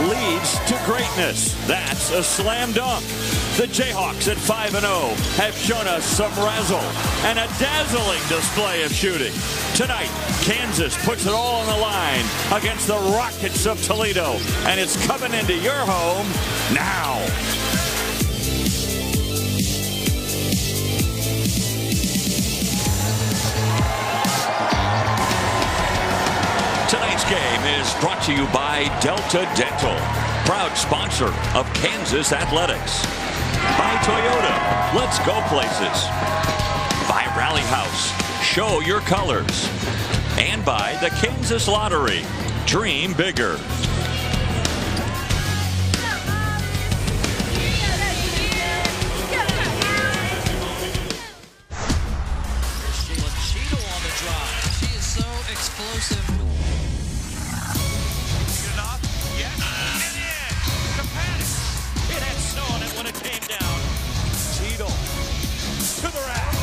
leads to greatness. That's a slam dunk. The Jayhawks at 5-0 have shown us some razzle and a dazzling display of shooting. Tonight, Kansas puts it all on the line against the Rockets of Toledo, and it's coming into your home now. Tonight's game is brought to you by Delta Dental, proud sponsor of Kansas Athletics. By Toyota, let's go places. By Rally House, show your colors. And by the Kansas Lottery, dream bigger. Explosive. Enough? Yes. And in. Capacity. It had snow on it when it came down. Cheadle. To the rack.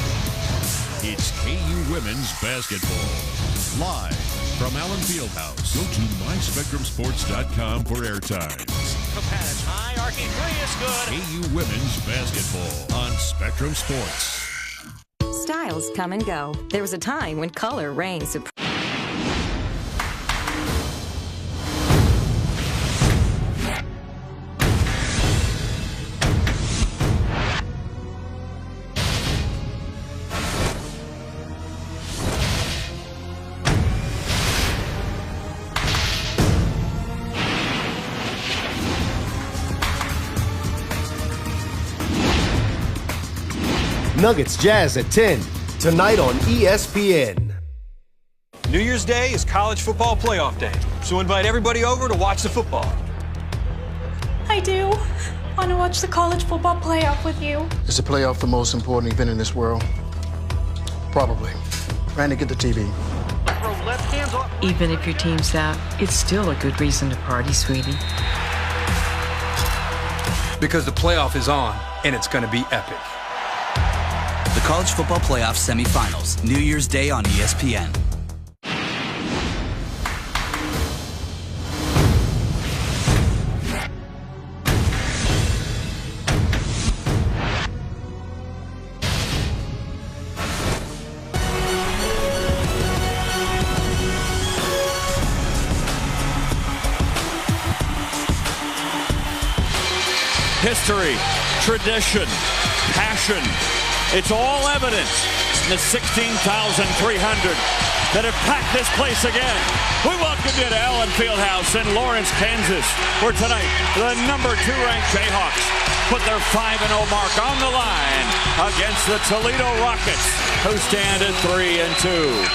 It's KU Women's Basketball. Live from Allen Fieldhouse. Go to myspectrumsports.com for airtime. Capacity. High arcing three is good. KU Women's Basketball on Spectrum Sports. Styles come and go. There was a time when color reigned supreme. Nuggets Jazz at 10, tonight on ESPN. New Year's Day is college football playoff day, so invite everybody over to watch the football. I do want to watch the college football playoff with you. Is the playoff the most important event in this world? Probably. Randy, get the TV. Even if your team's out, it's still a good reason to party, sweetie. Because the playoff is on, and it's going to be epic. The College Football Playoff Semifinals, New Year's Day on ESPN. History, tradition, passion. It's all evident in the 16,300 that have packed this place again. We welcome you to Allen Fieldhouse in Lawrence, Kansas, where tonight the #2 ranked Jayhawks put their 5-0 mark on the line against the Toledo Rockets, who stand at 3-2.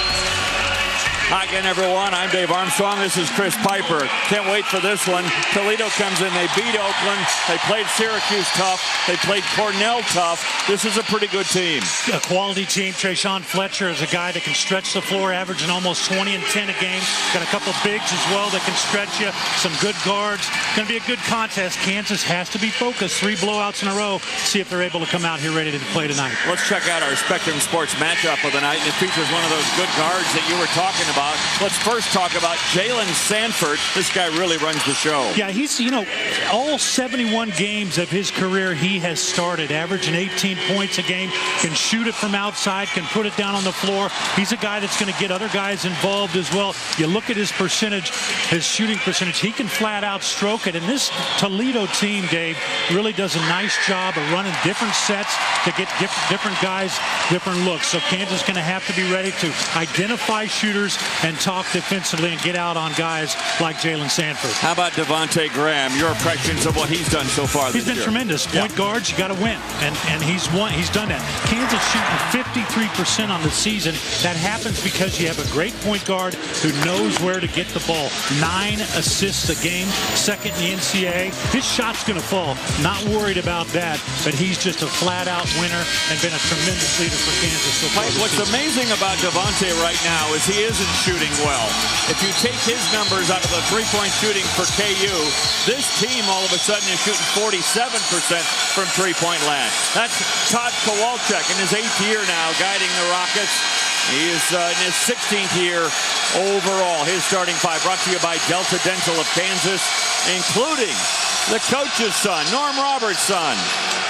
Hi again, everyone. I'm Dave Armstrong. This is Chris Piper. Can't wait for this one. Toledo comes in. They beat Oakland. They played Syracuse tough. They played Cornell tough. This is a pretty good team. A quality team. Trayshawn Fletcher is a guy that can stretch the floor, averaging almost 20 and 10 a game. Got a couple bigs as well that can stretch you. Some good guards. Going to be a good contest. Kansas has to be focused. 3 blowouts in a row. See if they're able to come out here ready to play tonight. Let's check out our Spectrum Sports matchup of the night. And it features one of those good guards that you were talking about. Let's first talk about Jalen Sanford. This guy really runs the show. Yeah, he's, all 71 games of his career he has started, averaging 18 points a game, can shoot it from outside, can put it down on the floor. He's a guy that's going to get other guys involved as well. You look at his percentage, his shooting percentage, he can flat out stroke it. And this Toledo team, Dave, really does a nice job of running different sets to get different guys, different looks. So Kansas is going to have to be ready to identify shooters and talk defensively and get out on guys like Jalen Sanford. How about Devontae Graham? Your impressions of what he's done so far this year? He's been tremendous. Point guards, you got to win. And he's won. He's done that. Kansas shooting 53% on the season. That happens because you have a great point guard who knows where to get the ball. 9 assists a game, second in the NCAA. His shot's going to fall. Not worried about that, but he's just a flat-out winner and been a tremendous leader for Kansas so far. What's amazing about Devontae right now is he isn't shooting well. If you take his numbers out of the three-point shooting for KU, this team all of a sudden is shooting 47% from three-point land. That's Todd Kowalczyk in his 8th year now guiding the Rockets. He is in his 16th year overall. His starting five brought to you by Delta Dental of Kansas, including the coach's son, Norm Roberts' son,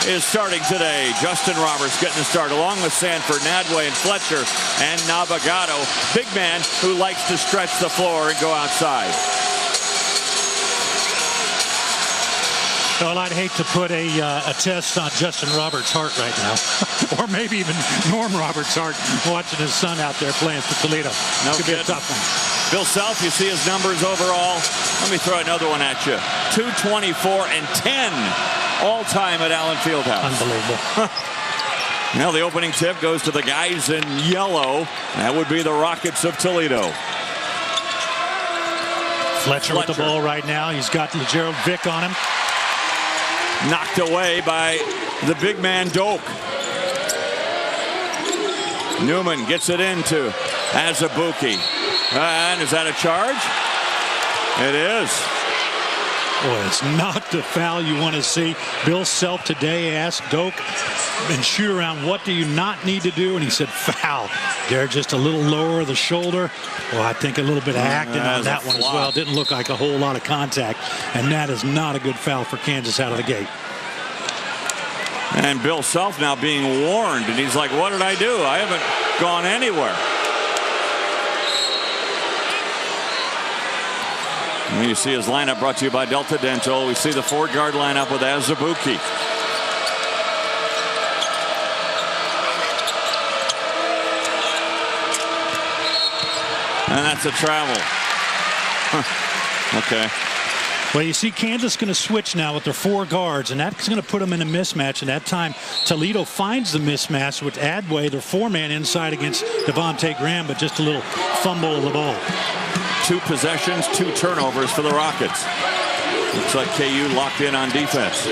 is starting today. Justin Roberts getting the start along with Sanford, Nadway, and Fletcher, and Navigado, big man who likes to stretch the floor and go outside. Well, I'd hate to put a test on Justin Roberts' heart right now, or maybe even Norm Roberts' heart, watching his son out there playing for Toledo. No Could be a tough one. Bill Self, you see his numbers overall. Let me throw another one at you. 224 and 10 all-time at Allen Fieldhouse. Unbelievable. Now the opening tip goes to the guys in yellow. That would be the Rockets of Toledo. Fletcher with the ball right now. He's got Gerald Vick on him. Knocked away by the big man Doak. Newman gets it into Azubuike. And is that a charge? It is. Boy, it's not the foul you want to see. Bill Self today asked Doak and shoot around, what do you not need to do? And he said foul. They're just a little lower of the shoulder. Well, I think a little bit of acting on that one as well. Didn't look like a whole lot of contact. And that is not a good foul for Kansas out of the gate. And Bill Self now being warned. And he's like, what did I do? I haven't gone anywhere. And you see his lineup brought to you by Delta Dental. We see the Ford guard lineup with Azubuike. And that's a travel. Okay. Well, you see Kansas going to switch now with their four guards, and that's going to put them in a mismatch. And that time, Toledo finds the mismatch with Adway, their four-man inside against Devontae Graham, but just a little fumble of the ball. 2 possessions, 2 turnovers for the Rockets. Looks like KU locked in on defense.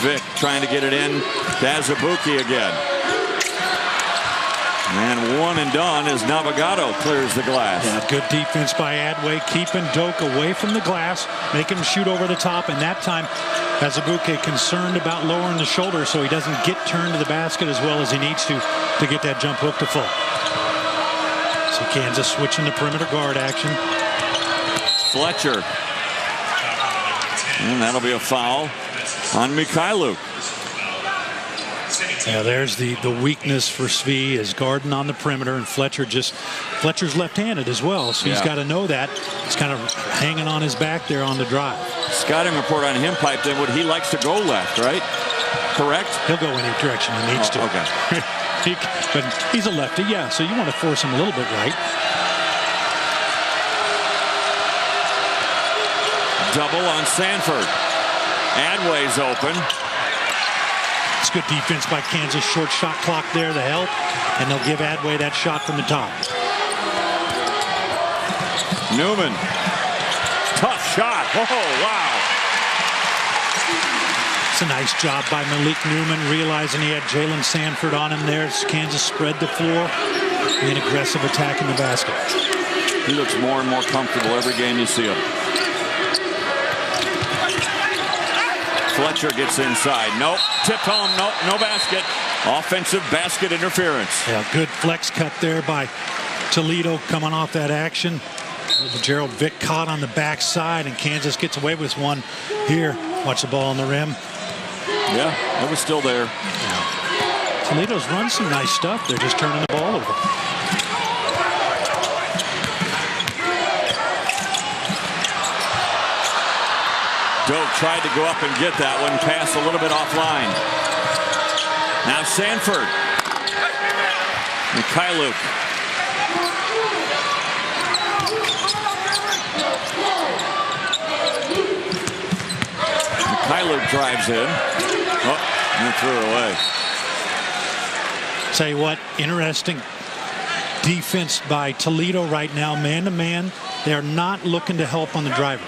Vick trying to get it in to Azubuike again. And one and done as Navigado clears the glass. Yeah, good defense by Adway, keeping Doak away from the glass, making him shoot over the top. And that time, Azubuike concerned about lowering the shoulder so he doesn't get turned to the basket as well as he needs to get that jump hook to fall. So Kansas switching the perimeter guard action. Fletcher. And that'll be a foul on Mikhailuk. Yeah, there's the weakness for Svi is guarding on the perimeter, and Fletcher's left-handed as well, so he's got to know that. He's kind of hanging on his back there on the drive. Scouting report on him piped in. He likes to go left, right? Correct? He'll go any direction he needs to. Okay. But he's a lefty, yeah, so you want to force him a little bit right. Double on Sanford. Adway's open. It's good defense by Kansas. Short shot clock there to help, and they'll give Adway that shot from the top. Newman. Tough shot. Oh, wow. It's a nice job by Malik Newman, realizing he had Jalen Sanford on him there. Kansas spread the floor, being aggressive attacking the basket. He looks more and more comfortable every game you see him. Fletcher gets inside. Nope. Tipped home. Nope. No basket. Offensive basket interference. Yeah, good flex cut there by Toledo coming off that action. Gerald Vick caught on the backside, and Kansas gets away with one here. Watch the ball on the rim. Yeah, it was still there. Yeah. Toledo's run some nice stuff. They're just turning the ball over. Doak tried to go up and get that one. Pass a little bit offline. Now Sanford. Mikhailuk. Mikhailuk drives in. Oh, and threw it away. Tell you what, interesting defense by Toledo right now, man-to-man. They are not looking to help on the driver.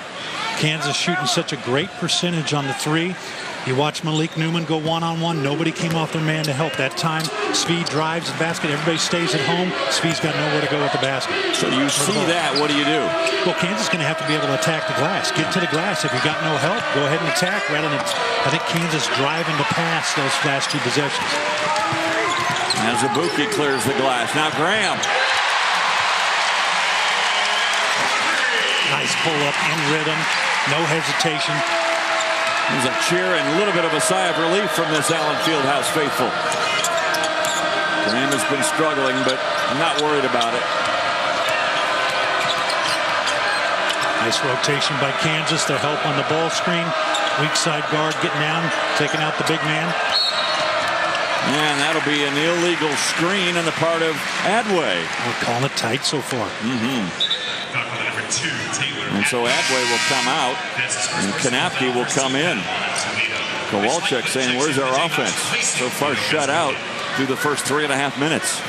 Kansas shooting such a great percentage on the three. You watch Malik Newman go one-on-one. Nobody came off their man to help that time. Svi drives the basket. Everybody stays at home. Svi's got nowhere to go with the basket. So you see that. What do you do? Well, Kansas is going to have to be able to attack the glass. Get to the glass. If you got no help, go ahead and attack rather than, I think, Kansas driving to pass those last 2 possessions. As Ibuki clears the glass. Now Graham. Nice pull-up in rhythm. No hesitation. There's a cheer and a little bit of a sigh of relief from this Allen Fieldhouse faithful. Graham has been struggling, but not worried about it. Nice rotation by Kansas. Their help on the ball screen. Weak side guard getting down, taking out the big man. And that'll be an illegal screen on the part of Adway. We're calling it tight so far. And so Adway will come out, and Kanapke will come in. Kowalczyk saying, where's our offense? So far shut out through the first 3.5 minutes.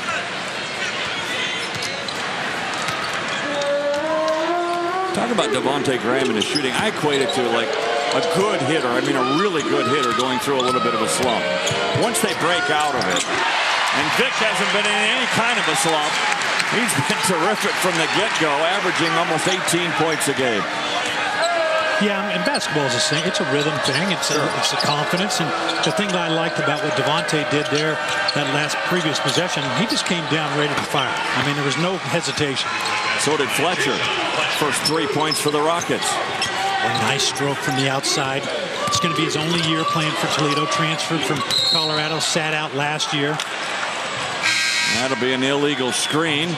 Talk about Devontae Graham and his shooting. I equate it to like a good hitter. I mean, a really good hitter going through a little bit of a slump. Once they break out of it, and Vic hasn't been in any kind of a slump. He's been terrific from the get-go, averaging almost 18 points a game. Yeah, and basketball is a thing. It's a rhythm thing. It's a confidence. And the thing that I liked about what Devontae did there, that last previous possession, he just came down ready to fire. I mean, there was no hesitation. So did Fletcher. First 3 points for the Rockets. A nice stroke from the outside. It's going to be his only year playing for Toledo. Transferred from Colorado, sat out last year. That'll be an illegal screen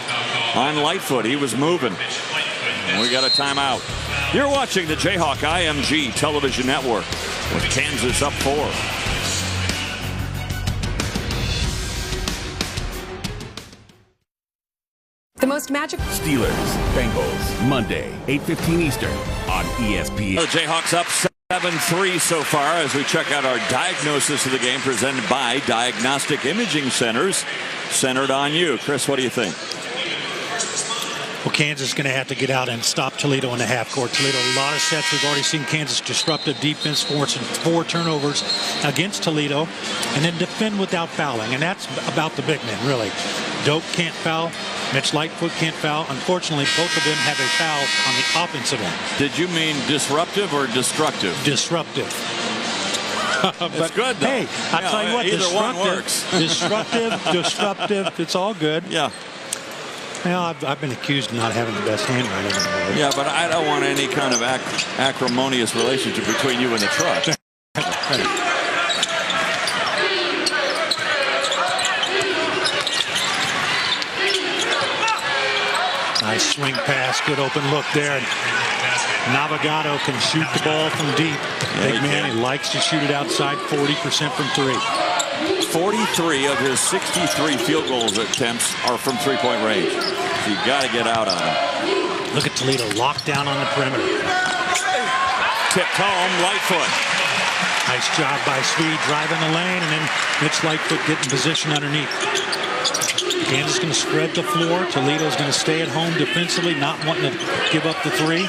on Lightfoot. He was moving. And we got a timeout. You're watching the Jayhawk IMG Television Network with Kansas up 4. The most magical Steelers, Bengals, Monday, 8:15 Eastern on ESPN. The Jayhawks up 7-3 so far as we check out our diagnosis of the game presented by Diagnostic Imaging Centers, centered on you. Chris, what do you think? Well, Kansas is going to have to get out and stop Toledo in the half court. Toledo, a lot of sets. We've already seen Kansas disruptive defense, forcing 4 turnovers against Toledo, and then defend without fouling. And that's about the big men, really. Doak can't foul. Mitch Lightfoot can't foul. Unfortunately, both of them have a foul on the offensive end. Did you mean disruptive or destructive? Disruptive. But it's good, though. Hey, I'll tell you what, either one works. disruptive, it's all good. Yeah. Well, I've been accused of not having the best handwriting in the world. Yeah, but I don't want any kind of acrimonious relationship between you and the truck. Nice swing pass, good open look there. Navigado can shoot the ball from deep. Big man, he likes to shoot it outside, 40% from 3. 43 of his 63 field goal attempts are from three-point range. So you got to get out on him. Look at Toledo locked down on the perimeter. Tipped home, Lightfoot. Nice job by Swede driving the lane, and then Mitch Lightfoot getting position underneath. Kansas going to spread the floor. Toledo's going to stay at home defensively, not wanting to give up the 3.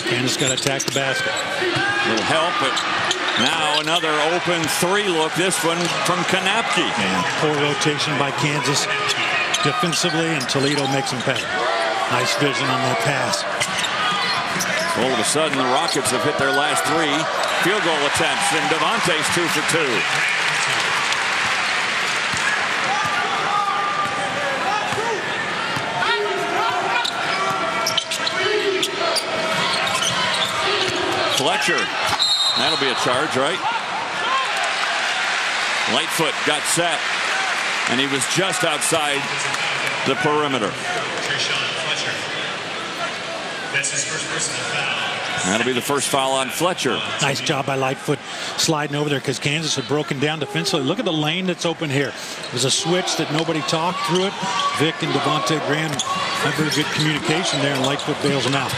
Kansas got to attack the basket. A little help, but now another open 3 look. This one from Kanapke. And poor rotation by Kansas defensively, and Toledo makes them pay. Nice vision on that pass. All of a sudden, the Rockets have hit their last 3 field goal attempts, and Devontae's 2 for 2. Fletcher. That'll be a charge, right? Lightfoot got set, and he was just outside the perimeter. That'll be the first foul on Fletcher. Nice job by Lightfoot sliding over there because Kansas had broken down defensively. Look at the lane that's open here. It was a switch that nobody talked through it. Vic and Devontae Graham have very good communication there, and Lightfoot bails him out.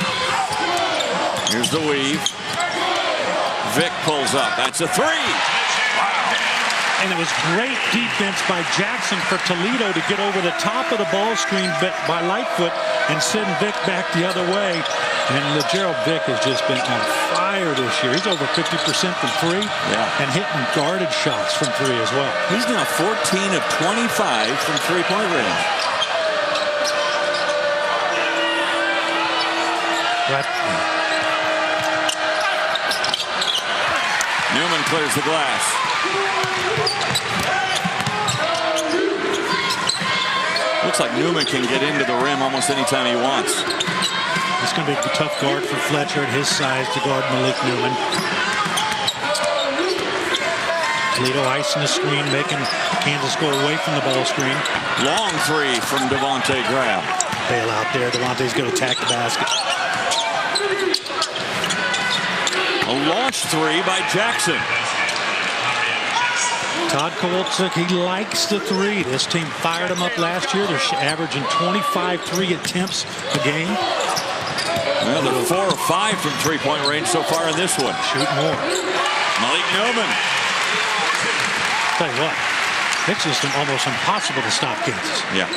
Here's the weave. Vic pulls up. That's a 3. Wow. And it was great defense by Jackson for Toledo to get over the top of the ball screen by Lightfoot and send Vic back the other way. And LeGerald Vic has just been on fire this year. He's over 50% from 3 and hitting guarded shots from 3 as well. He's now 14 of 25 from three-point range. Newman clears the glass. Looks like Newman can get into the rim almost anytime he wants. It's going to be a tough guard for Fletcher at his size to guard Malik Newman. Toledo icing the screen, making Kansas go away from the ball screen. Long three from Devontae Graham. Bail out there. Devontae's going to attack the basket. A launch three by Jackson. Todd Kowalczyk, he likes the three. This team fired him up last year. They're averaging 25 three attempts a game. Well, they're 4 or 5 from three-point range so far in this one. Shoot more. Malik Newman. Tell you what, it's just almost impossible to stop Kansas. Yeah.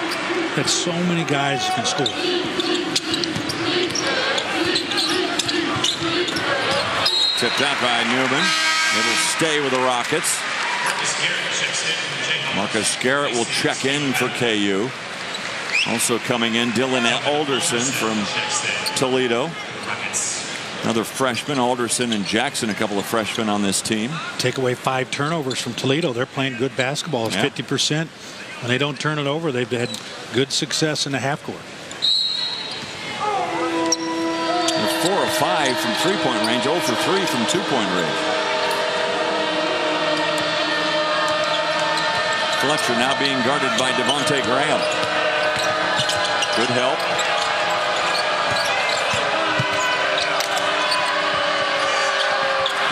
That so many guys can score. Tipped out by Newman. It'll stay with the Rockets. Marcus Garrett will check in for KU. Also coming in, Dylan Alderson from Toledo. Another freshman, Alderson and Jackson, a couple of freshmen on this team. Take away 5 turnovers from Toledo. They're playing good basketball. It's 50%. When they don't turn it over, they've had good success in the half court. 4 or 5 from three-point range, 0 for 3 from two-point range. Fletcher now being guarded by Devontae Graham. Good help.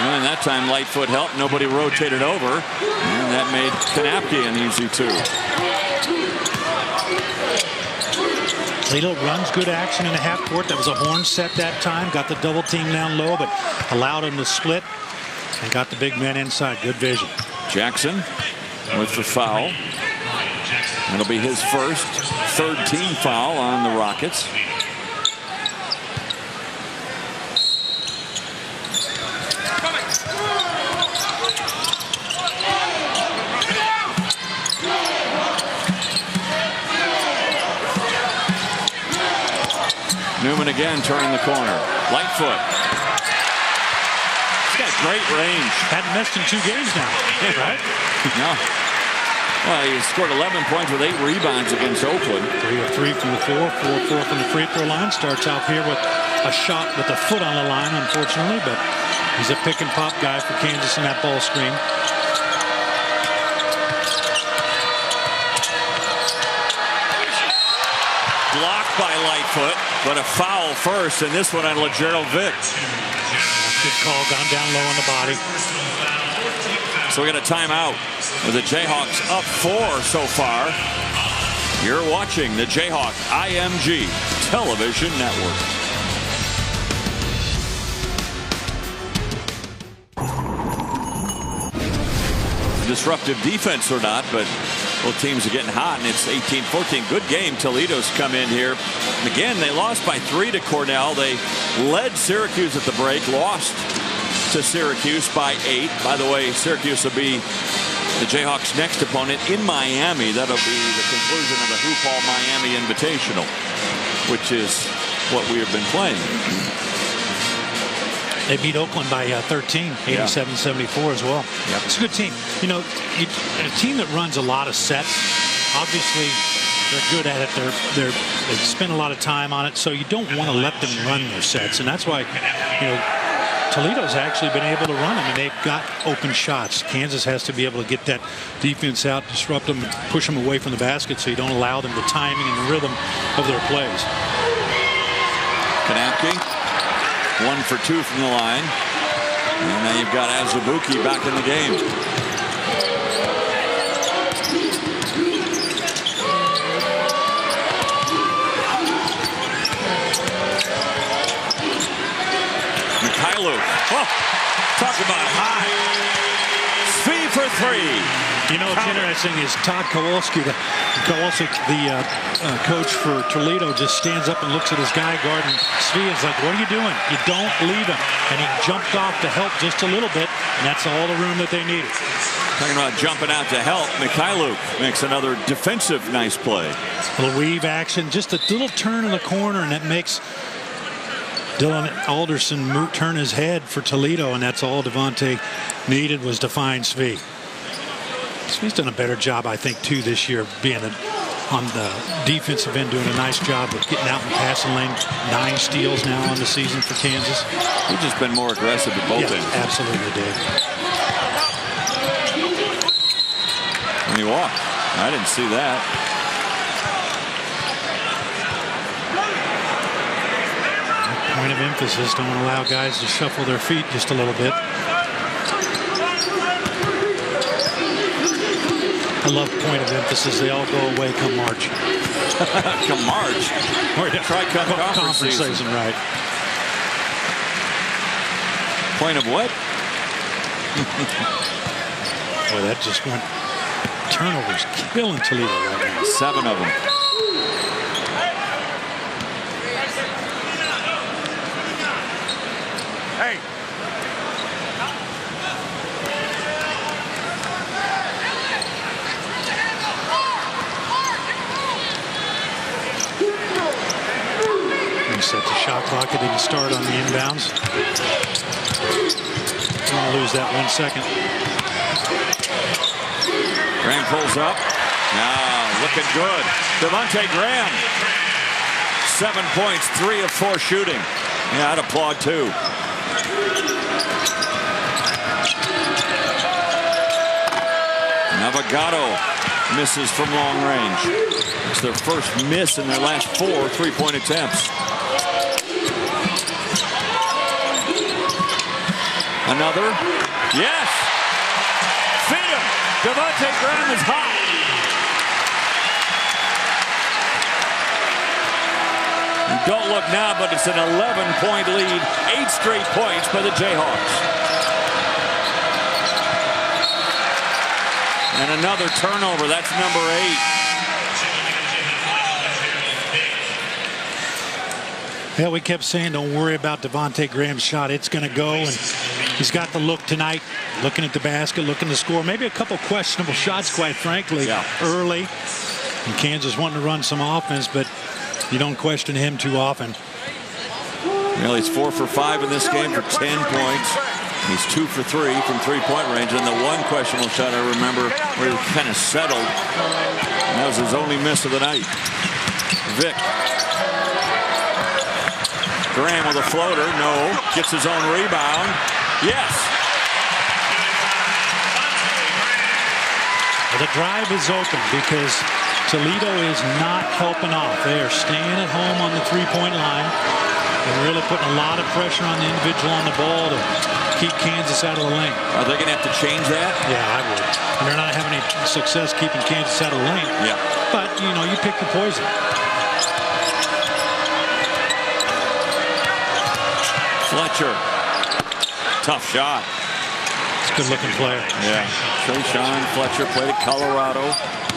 And that time Lightfoot helped. Nobody rotated over. And that made Kanapke an easy 2. Toledo runs good action in the half court. That was a horn set that time. Got the double team down low, but allowed him to split and got the big man inside. Good vision. Jackson with the foul. It'll be his first, 3rd team foul on the Rockets. Newman again turning the corner. Lightfoot. He's got great range. Hadn't missed in 2 games now, right? No. Well, he scored 11 points with 8 rebounds against Oakland. 3 of 3 from the floor, 4 of 4 from the free throw line. Starts out here with a shot with a foot on the line, unfortunately, but he's a pick and pop guy for Kansas in that ball screen. Blocked by Lightfoot, but a foul first, and this one on LeGerald Vick. Good call, gone down low on the body. So we got a timeout with the Jayhawks up 4 so far. You're watching the Jayhawk IMG Television Network. Disruptive defense or not, but both teams are getting hot, and it's 18-14. Good game. Toledo's come in here. Again, they lost by 3 to Cornell. They led Syracuse at the break, lost to Syracuse by 8. By the way, Syracuse will be the Jayhawks' next opponent in Miami. That'll be the conclusion of the Hoop Hall Miami Invitational, which is what we have been playing. They beat Oakland by 13, 87-74 as well. Yep. It's a good team. You know, a team that runs a lot of sets, obviously they're good at it. They spend a lot of time on it, so you don't want to let them run their sets. And that's why, you know, Toledo's actually been able to run them, and they've got open shots. Kansas has to be able to get that defense out, disrupt them, push them away from the basket so you don't allow them the timing and the rhythm of their plays. Kanapke, 1 for 2 from the line. And now you've got Azubuike back in the game. Mikhailuk. Oh, talk about high. Svi for 3. You know what's interesting is Todd Kowalczyk, the coach for Toledo, just stands up and looks at his guy guarding Svi. Is like, what are you doing? You don't leave him. And he jumped off to help just a little bit, and that's all the room that they needed. Talking about jumping out to help, Mikhailuk makes another defensive nice play. A little weave action, just a little turn in the corner, and that makes Dylan Alderson turn his head for Toledo, and that's all Devontae needed was to find Svi. Svi's done a better job, I think, too, this year, being on the defensive end doing a nice job of getting out in the passing lane. 9 steals now on the season for Kansas. He's just been more aggressive at both ends. Absolutely did. And he walked. I didn't see that. Point of emphasis, don't allow guys to shuffle their feet just a little bit. I love point of emphasis. They all go away come March. Come March? Or try conference season, right. Point of what? Boy, that just went. Turnovers killing Toledo right now. 7 of them. Hey. Reset the shot clock. It didn't start on the inbounds. Don't want to lose that 1 second. Graham pulls up. Now looking good. Devontae Graham. 7 points, 3 of 4 shooting. Yeah, I'd applaud too. Navigado misses from long range. It's their first miss in their last 4 3-point attempts. Another. Yes. Feed him. Devontae Graham is hot. And don't look now, but it's an 11-point lead. 8 straight points by the Jayhawks. And another turnover. That's number 8. Yeah, we kept saying don't worry about Devontae Graham's shot. It's going to go, and he's got the look tonight, looking at the basket, looking to score. Maybe a couple questionable shots, quite frankly, early. And Kansas wanting to run some offense, but you don't question him too often. Well, he's 4 for 5 in this game for 10 points. He's 2 for 3 from 3-point range. And the one questionable shot I remember where he kind of settled. And that was his only miss of the night. Vic. Graham with a floater. No. Gets his own rebound. Yes. Well, the drive is open because Toledo is not helping off. They are staying at home on the 3-point line and really putting a lot of pressure on the individual on the ball to keep Kansas out of the lane. Are they going to have to change that? Yeah, I would. And they're not having any success keeping Kansas out of the lane. Yeah. But, you know, you pick your poison. Fletcher. Tough shot. It's a good-looking player. Yeah. Trayshawn Fletcher played at Colorado.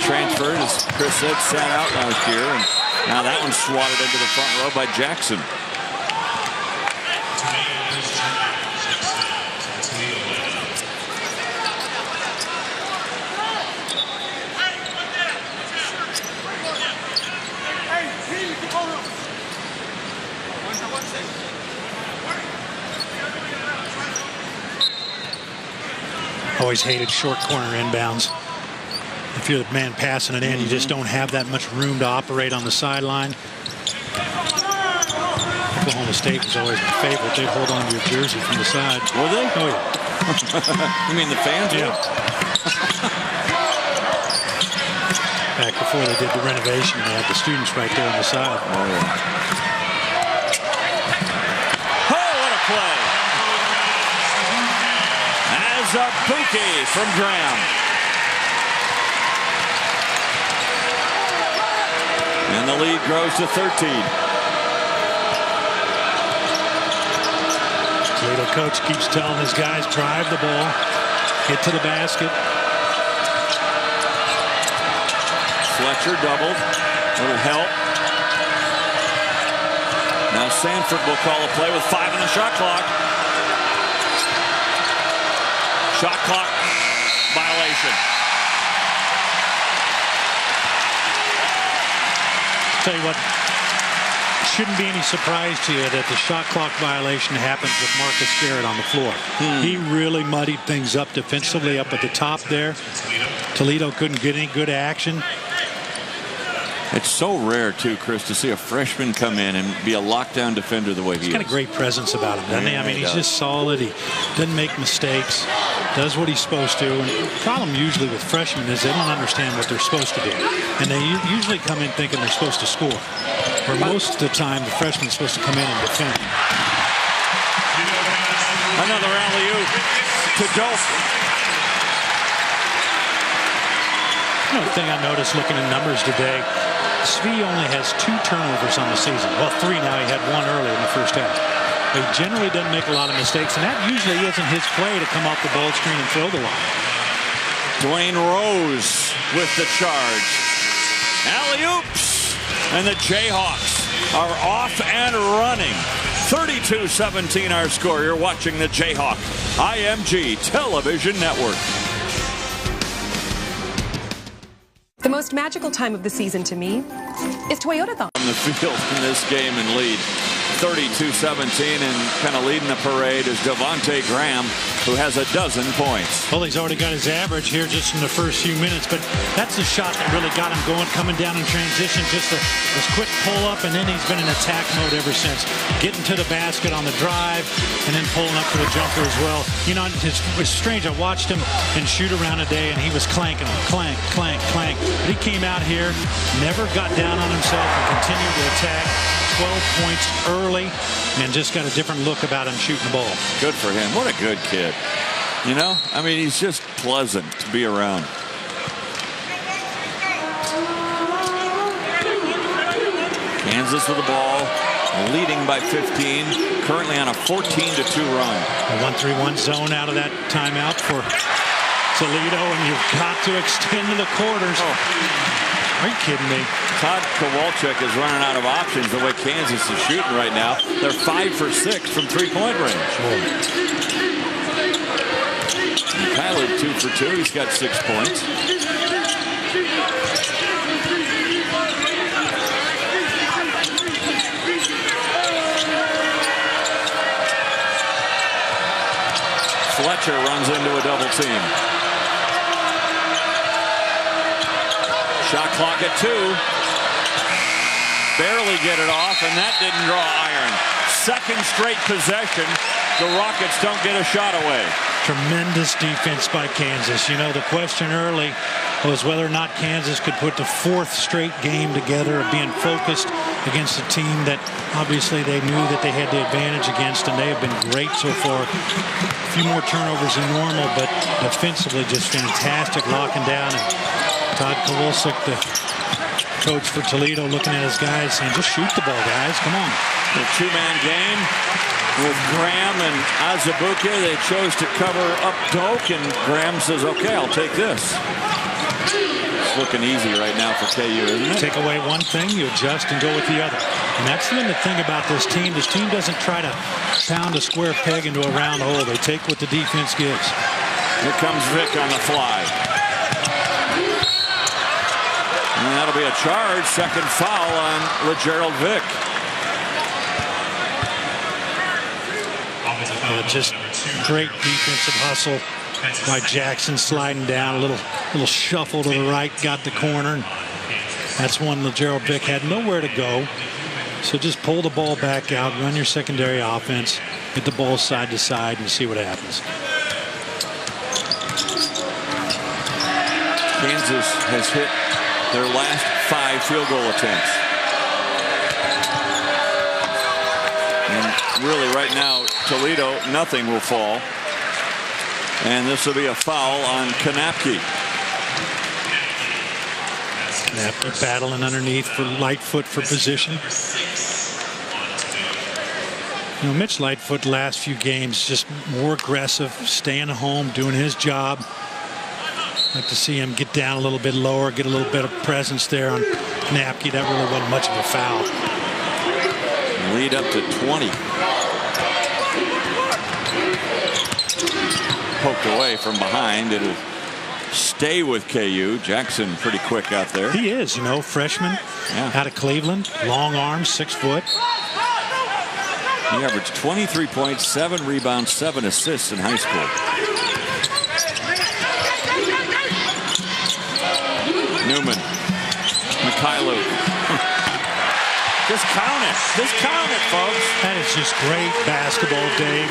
Transferred, as Chris said, sat out last year. And now that one's swatted into the front row by Jackson. Always hated short corner inbounds. If you're the man passing it in, you just don't have that much room to operate on the sideline. Oklahoma State was always my favorite. They'd hold on to your jersey from the side. Were they? Oh, yeah. You mean the fans? Yeah. Back before they did the renovation, they had the students right there on the side. Oh, yeah. Play. As a Pookie from Graham. And the lead grows to 13. Toledo coach keeps telling his guys, drive the ball, get to the basket. Fletcher doubled. Little help. Now Sanford will call a play with 5 on the shot clock. Shot clock violation. Tell you what, shouldn't be any surprise to you that the shot clock violation happens with Marcus Garrett on the floor. He really muddied things up defensively up at the top there. Toledo couldn't get any good action. It's so rare, too, Chris, to see a freshman come in and be a lockdown defender the way he is. He's got a great presence about him, doesn't he? I mean, he's just solid. He doesn't make mistakes, does what he's supposed to. And the problem usually with freshmen is they don't understand what they're supposed to do. And they usually come in thinking they're supposed to score. Where most of the time, the freshman's supposed to come in and defend. Another alley-oop to Doak. Another thing I noticed looking at numbers today, Svi only has 2 turnovers on the season. Well, 3 now. He had 1 early in the first half. He generally doesn't make a lot of mistakes, and that usually isn't his play to come off the ball screen and throw the line. Dwayne Rose with the charge. Alley-oops! And the Jayhawks are off and running. 32-17 our score. You're watching the Jayhawk IMG Television Network. The most magical time of the season to me is Toyotathon. On the field in this game and lead 32-17, and kind of leading the parade is Devontae Graham, who has 12 points. Well, he's already got his average here just in the first few minutes, but that's the shot that really got him going, coming down in transition, just a quick pull-up, and then he's been in attack mode ever since. Getting to the basket on the drive, and then pulling up for the jumper as well. You know, it's strange. I watched him in shoot-around today, and he was clanking them, clank, clank, clank. But he came out here, never got down on himself, and continued to attack. 12 points early, and just got a different look about him shooting the ball. Good for him. What a good kid. You know, I mean, he's just pleasant to be around. Kansas with the ball, leading by 15, currently on a 14-2 run. A 1-3-1 zone out of that timeout for Toledo, and you've got to extend to the quarters. Are you kidding me? Todd Kowalczyk is running out of options the way Kansas is shooting right now. They're 5 for 6 from three-point range. Kyler 2 for 2. He's got 6 points. Fletcher runs into a double team. Shot clock at 2. Barely get it off, and that didn't draw iron. Second straight possession. The Rockets don't get a shot away. Tremendous defense by Kansas. You know, the question early was whether or not Kansas could put the 4th straight game together of being focused against a team that obviously they knew that they had the advantage against, and they have been great so far. A few more turnovers than normal, but defensively just fantastic, locking down. And Todd Kowalczyk, the coach for Toledo, looking at his guys saying, just shoot the ball, guys. Come on. The 2-man game with Graham and Azubuike. They chose to cover up Doak, and Graham says, okay, I'll take this. It's looking easy right now for KU, isn't it? Take away one thing, you adjust and go with the other. And that's the thing about this team. This team doesn't try to pound a square peg into a round hole. They take what the defense gives. Here comes Vic on the fly. And that'll be a charge. Second foul on LeGerald Vic. Just great defensive hustle by Jackson, sliding down, a little shuffle to the right, got the corner. And that's one LeGerald Vic had nowhere to go. So just pull the ball back out, run your secondary offense, get the ball side to side, and see what happens. Kansas has hit their last 5 field goal attempts. And really right now, Toledo, nothing will fall. And this will be a foul on Kanapke. Kanapke battling underneath for Lightfoot for position. You know, Mitch Lightfoot last few games just more aggressive, staying home, doing his job. Like to see him get down a little bit lower, get a little bit of presence there on Kanapke. That really wasn't much of a foul. Lead up to 20. Poked away from behind. It'll stay with KU. Jackson pretty quick out there. He is, you know, freshman out of Cleveland. Long arms, 6 foot. He averaged 23 points, 7 rebounds, 7 assists in high school. Newman. Mikhailuk. Just count it. Just count it, folks. That is just great basketball, Dave.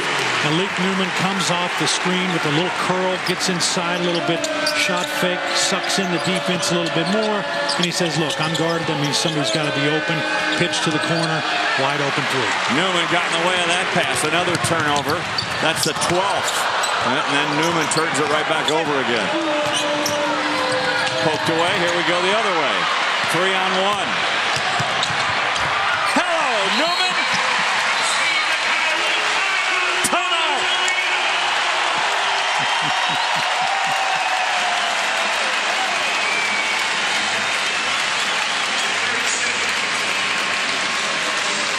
Malik Newman comes off the screen with a little curl, gets inside a little bit, shot fake, sucks in the defense a little bit more, and he says, look, I'm guarded. That means somebody's got to be open. Pitch to the corner, wide open three. Newman got in the way of that pass. Another turnover. That's the 12th. And then Newman turns it right back over again. Poked away. Here we go the other way. 3-on-1. Hello, Newman. Timeout.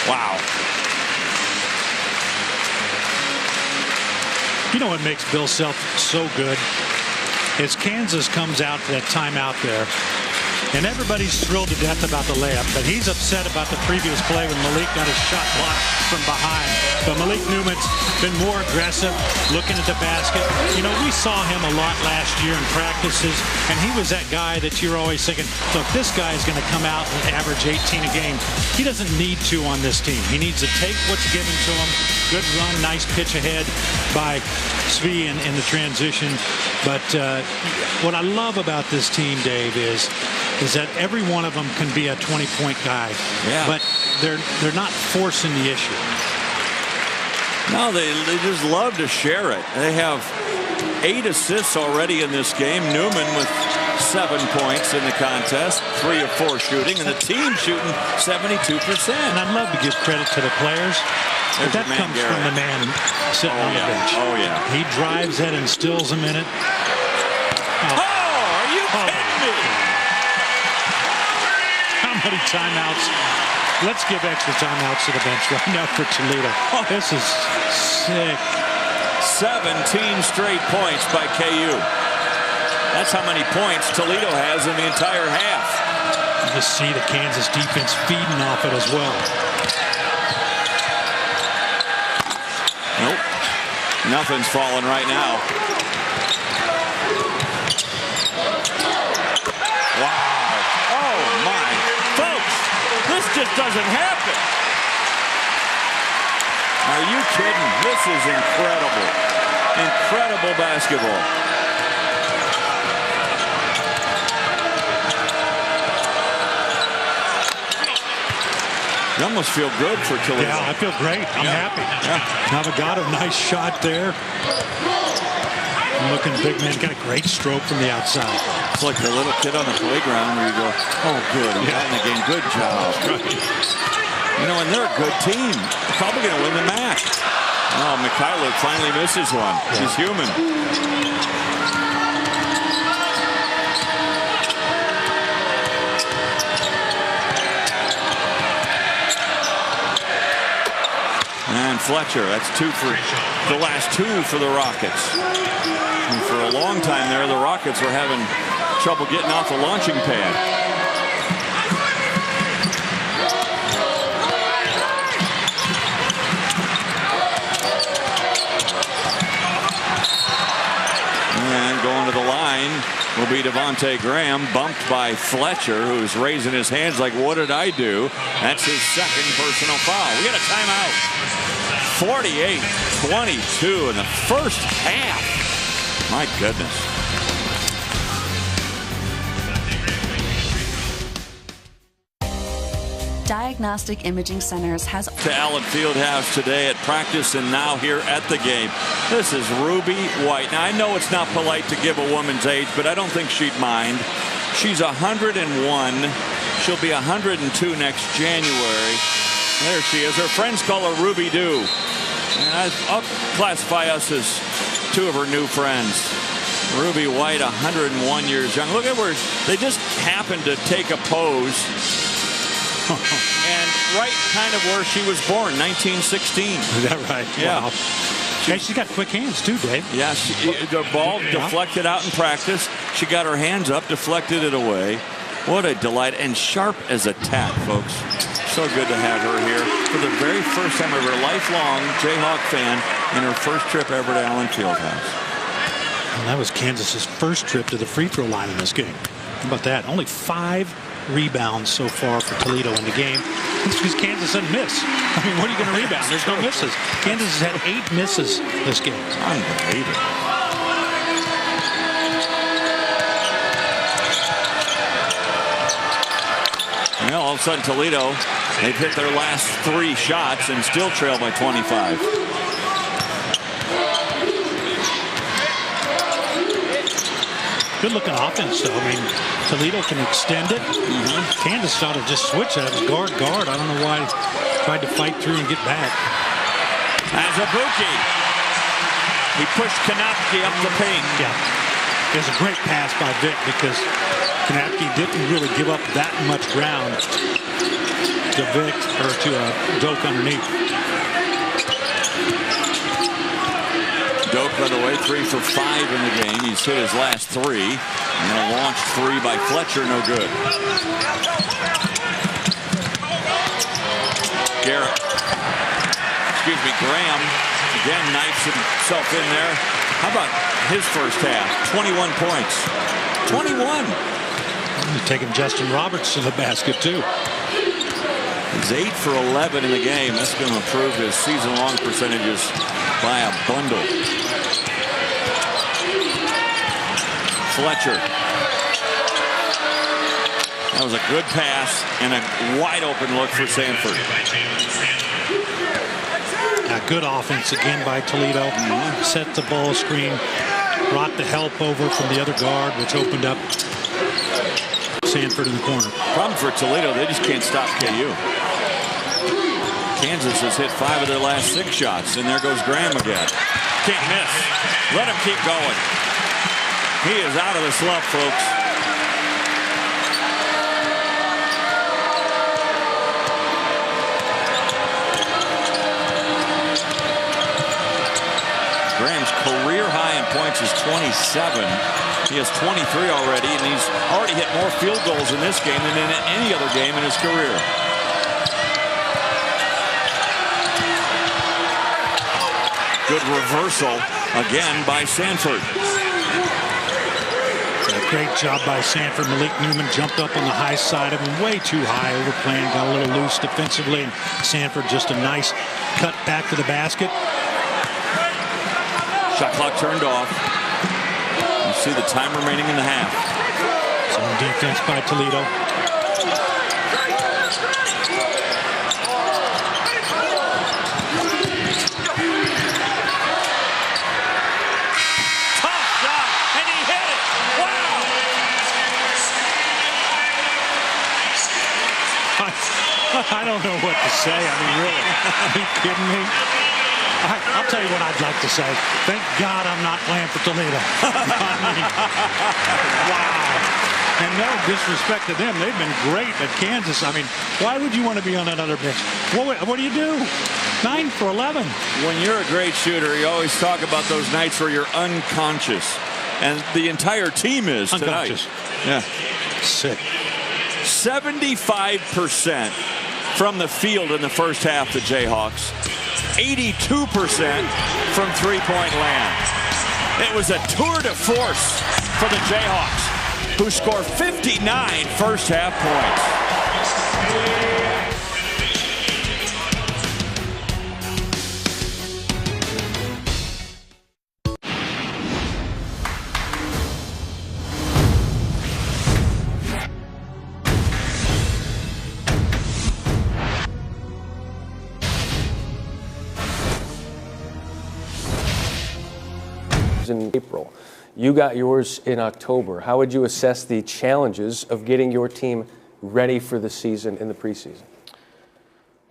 Wow. You know what makes Bill Self so good is Kansas comes out to that timeout there, and everybody's thrilled to death about the layup, but he's upset about the previous play when Malik got his shot blocked from behind. But Malik Newman's been more aggressive, looking at the basket. You know, we saw him a lot last year in practices, and he was that guy that you're always thinking, look, this guy is going to come out and average 18 a game. He doesn't need to on this team. He needs to take what's given to him. Good run, nice pitch ahead by Svi in the transition. But what I love about this team, Dave, is that every one of them can be a 20-point guy. Yeah. But they're not forcing the issue. No, they just love to share it. They have 8 assists already in this game. Newman with 7 points in the contest, 3 of 4 shooting, and the team shooting 72%. And I'd love to give credit to the players. But that comes from the man sitting on the bench. Oh, yeah. He drives that and stills him in it. Oh, are you kidding me? How many timeouts? Let's give extra timeouts to the bench right now for Toledo. This is sick. 17 straight points by KU. That's how many points Toledo has in the entire half. You just see the Kansas defense feeding off it as well. Nope. Nothing's falling right now. Wow. Oh, my. Folks, this just doesn't happen. Are you kidding? This is incredible. Incredible basketball. You almost feel good for Toledo. Yeah, I feel great. I'm happy. Yeah. Navigado, nice shot there. Looking big man, got a great stroke from the outside. It's like the little kid on the playground where you go, oh, good, I'm in the game. Good job. You know, and they're a good team. They're probably going to win the MAC. Oh, Mikhailuk finally misses one. Yeah. He's human. And Fletcher, that's 2 for the last 2 for the Rockets. And for a long time there, the Rockets were having trouble getting off the launching pad. And going to the line will be Devontae Graham, bumped by Fletcher, who's raising his hands like, what did I do? That's his second personal foul. We got a timeout. 48-22 in the first half. My goodness. Diagnostic Imaging Centers has to Allen Fieldhouse today at practice and now here at the game. This is Ruby White. Now, I know it's not polite to give a woman's age, but I don't think she'd mind. She's 101. She'll be 102 next January. There she is. Her friends call her Ruby Doo. And I'll classify us as 2 of her new friends. Ruby White, 101 years young. Look at where they just happened to take a pose. And right kind of where she was born, 1916. Is that right? Yeah. Wow. Hey, she's got quick hands too, Dave. Yeah, the ball deflected out in practice. She got her hands up, deflected it away. What a delight, and sharp as a tack, folks. So good to have her here for the very first time ever, lifelong Jayhawk fan, in her first trip ever to Allen Fieldhouse. And that was Kansas's first trip to the free throw line in this game. How about that? Only 5 rebounds so far for Toledo in the game. It's because Kansas doesn't miss. I mean, what are you going to rebound? There's no misses. Kansas has had 8 misses this game. Unbelievable. Well, all of a sudden, Toledo, they've hit their last 3 shots and still trail by 25. Good-looking offense, though. I mean, Toledo can extend it. Kansas thought to just switch it. It was guard. I don't know why he tried to fight through and get back. Azubuike. He pushed Kanapke up the paint. Yeah. It was a great pass by Vic because Kanapke didn't really give up that much ground to Vic or to Doak underneath. Doak, by the way, 3 for 5 in the game. He's hit his last 3. And a launched 3 by Fletcher, no good. Graham again knifes himself in there. How about his first half? 21 points. 21. He's taking Justin Roberts to the basket, too. He's 8 for 11 in the game. That's going to improve his season-long percentages by a bundle. Fletcher. That was a good pass and a wide-open look for Sanford. Good offense again by Toledo. Set the ball screen. Brought the help over from the other guard, which opened up Sanford in the corner. Problem for Toledo, they just can't stop KU. Kansas has hit 5 of their last 6 shots, and there goes Graham again. Can't miss. Let him keep going. He is out of the slump, folks. Graham's career high in points is 27. He has 23 already, and he's already hit more field goals in this game than in any other game in his career. Good reversal again by Sanford. A great job by Sanford. Malik Newman jumped up on the high side of him, way too high, overplaying, got a little loose defensively, and Sanford just a nice cut back to the basket. Shot clock turned off. You see the time remaining in the half. Some defense by Toledo. Tough shot, and he hit it. Wow! I don't know what to say. I mean, really, are you kidding me? I'll tell you what I'd like to say. Thank God I'm not playing for Toledo. I mean, wow. And no disrespect to them. They've been great at Kansas. I mean, why would you want to be on that other bench? What do you do? 9 for 11. When you're a great shooter, you always talk about those nights where you're unconscious. And the entire team is unconscious. Tonight. Yeah. Sick. 75% from the field in the first half, the Jayhawks. 82% from three-point land. It was a tour de force for the Jayhawks, who score 59 first-half points. In April. You got yours in October. How would you assess the challenges of getting your team ready for the season in the preseason?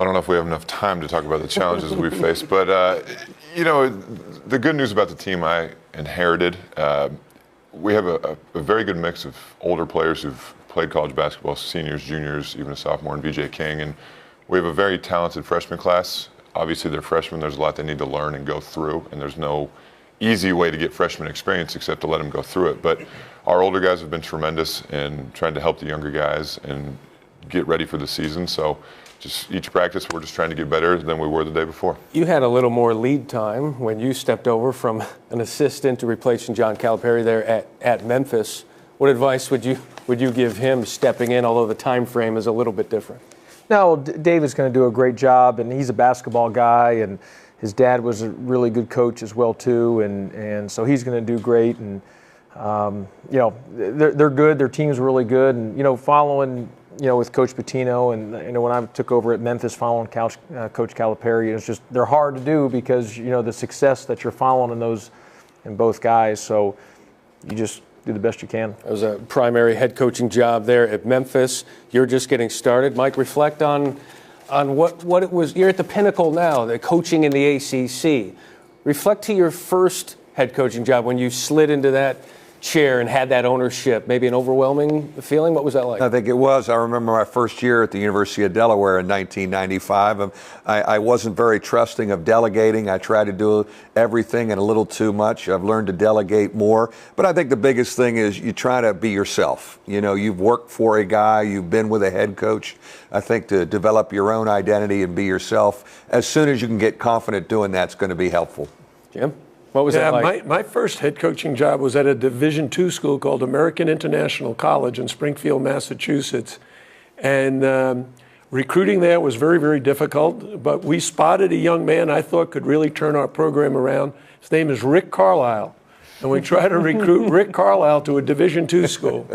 I don't know if we have enough time to talk about the challenges we faced, but you know, the good news about the team I inherited, we have a very good mix of older players who've played college basketball, seniors, juniors, even a sophomore in VJ King, and we have a very talented freshman class. Obviously, they're freshmen. There's a lot they need to learn and go through, and there's no easy way to get freshman experience except to let them go through it. But our older guys have been tremendous in trying to help the younger guys and get ready for the season. So just each practice, we're just trying to get better than we were the day before. You had a little more lead time when you stepped over from an assistant to replacing John Calipari there at Memphis. What advice would you give him stepping in, although the time frame is a little bit different? No, David's going to do a great job, and he's a basketball guy, and his dad was a really good coach as well too, and so he's going to do great. And they're good. Their team's really good, and following with Coach Pitino, and when I took over at Memphis following Coach Calipari, it's just they're hard to do because the success that you're following in both guys. So you just do the best you can. It was a primary head coaching job there at Memphis. You're just getting started. Mike, reflect on what it was. You're at the pinnacle now, the coaching in the ACC. Reflect to your first head coaching job when you slid into that chair and had that ownership. Maybe an overwhelming feeling. What was that like? I think it was. I remember my first year at the University of Delaware in 1995. I wasn't very trusting of delegating. I tried to do everything and a little too much. I've learned to delegate more. But I think the biggest thing is you try to be yourself. You've worked for a guy. You've been with a head coach. I think to develop your own identity and be yourself, as soon as you can get confident doing that's going to be helpful. Jim? What was that like? My first head coaching job was at a Division II school called American International College in Springfield, Massachusetts. And recruiting there was very, very difficult. But we spotted a young man I thought could really turn our program around. His name is Rick Carlisle. And we tried to recruit Rick Carlisle to a Division II school.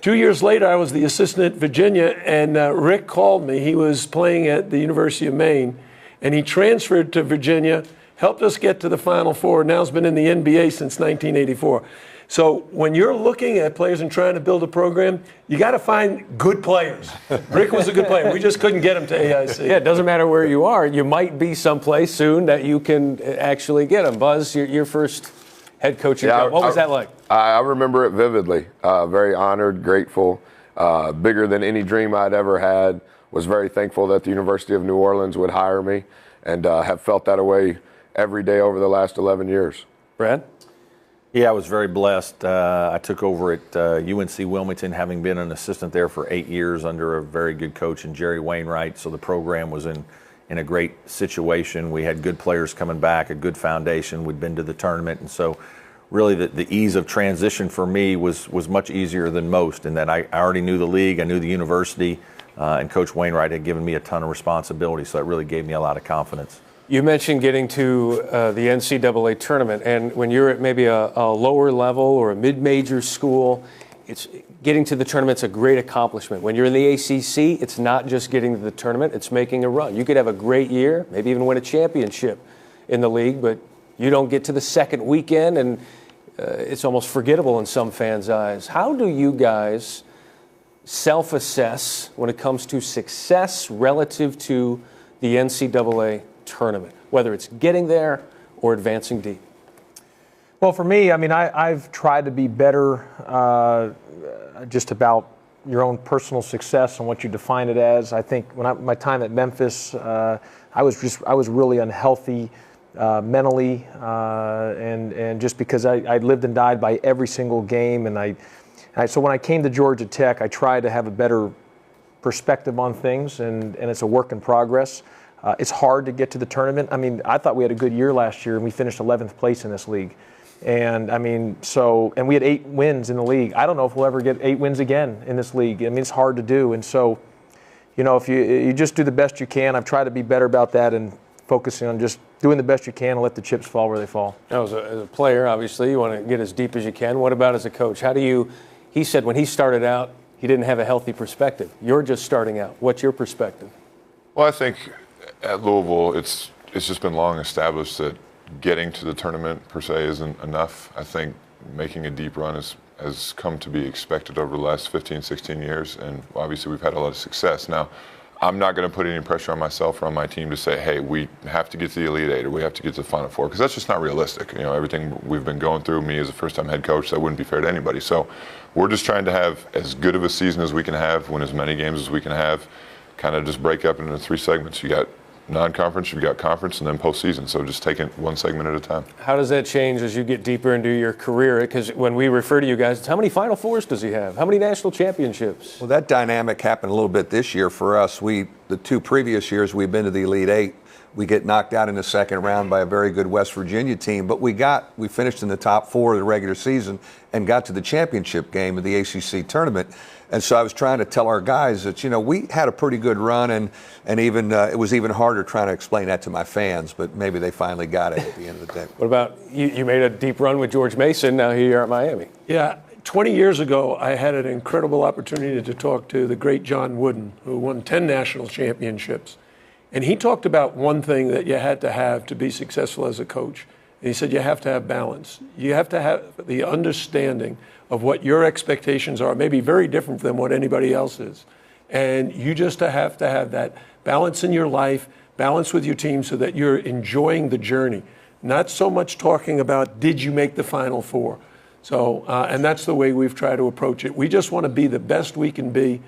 2 years later, I was the assistant at Virginia, and Rick called me. He was playing at the University of Maine, and he transferred to Virginia, helped us get to the Final Four, now has been in the NBA since 1984. So when you're looking at players and trying to build a program, you got to find good players. Rick was a good player. We just couldn't get him to AIC. Yeah, it doesn't matter where you are. You might be someplace soon that you can actually get him. Buzz, your first head coaching job, what was that like? I remember it vividly. Very honored, grateful, bigger than any dream I'd ever had. Was very thankful that the University of New Orleans would hire me, and have felt that way every day over the last 11 years. Brad? Yeah, I was very blessed. I took over at UNC Wilmington, having been an assistant there for 8 years under a very good coach in Jerry Wainwright. So the program was in a great situation. We had good players coming back, a good foundation. We'd been to the tournament. And so really the ease of transition for me was much easier than most, in that I already knew the league, I knew the university, and Coach Wainwright had given me a ton of responsibility. So that really gave me a lot of confidence. You mentioned getting to the NCAA tournament, and when you're at maybe a lower level or a mid-major school, it's getting to the tournament's a great accomplishment. When you're in the ACC, it's not just getting to the tournament, it's making a run. You could have a great year, maybe even win a championship in the league, but you don't get to the second weekend, and it's almost forgettable in some fans' eyes. How do you guys self-assess when it comes to success relative to the NCAA tournament, whether it's getting there or advancing deep? Well, for me, I've tried to be better just about your own personal success and what you define it as. I think my time at Memphis, I was really unhealthy mentally, and just because I lived and died by every single game, and so when I came to Georgia Tech, I tried to have a better perspective on things, and it's a work in progress. It's hard to get to the tournament. I thought we had a good year last year, and we finished 11th place in this league. And and we had 8 wins in the league. I don't know if we'll ever get 8 wins again in this league. It's hard to do. And so, if you just do the best you can, I've tried to be better about that and focusing on just doing the best you can and let the chips fall where they fall. Now, as a player, obviously, you want to get as deep as you can. What about as a coach? He said when he started out, he didn't have a healthy perspective. You're just starting out. What's your perspective? Well, I think at Louisville, it's just been long established that getting to the tournament per se isn't enough. I think making a deep run has come to be expected over the last 15, 16 years, and obviously we've had a lot of success. Now, I'm not going to put any pressure on myself or on my team to say, hey, we have to get to the Elite Eight or we have to get to the Final Four, because that's just not realistic. Everything we've been going through, me as a first-time head coach, that wouldn't be fair to anybody. So we're just trying to have as good of a season as we can have, win as many games as we can have, kind of just break up into 3 segments. You got non-conference, you've got conference, and then postseason. So just taking one segment at a time. How does that change as you get deeper into your career? Because when we refer to you guys, it's how many Final Fours does he have? How many national championships? Well, that dynamic happened a little bit this year for us. The 2 previous years we've been to the Elite Eight. We get knocked out in the second round by a very good West Virginia team, but we finished in the top 4 of the regular season and got to the championship game of the ACC tournament. And so I was trying to tell our guys that, we had a pretty good run, and even it was even harder trying to explain that to my fans, but maybe they finally got it at the end of the day. What about you made a deep run with George Mason, now here at Miami. Yeah, 20 years ago, I had an incredible opportunity to talk to the great John Wooden, who won 10 national championships. And he talked about one thing that you had to have to be successful as a coach. And he said you have to have balance. You have to have the understanding of what your expectations are, maybe very different than what anybody else is. And you just have to have that balance in your life, balance with your team so that you're enjoying the journey. Not so much talking about, did you make the Final Four? So, and that's the way we've tried to approach it. We just want to be the best we can be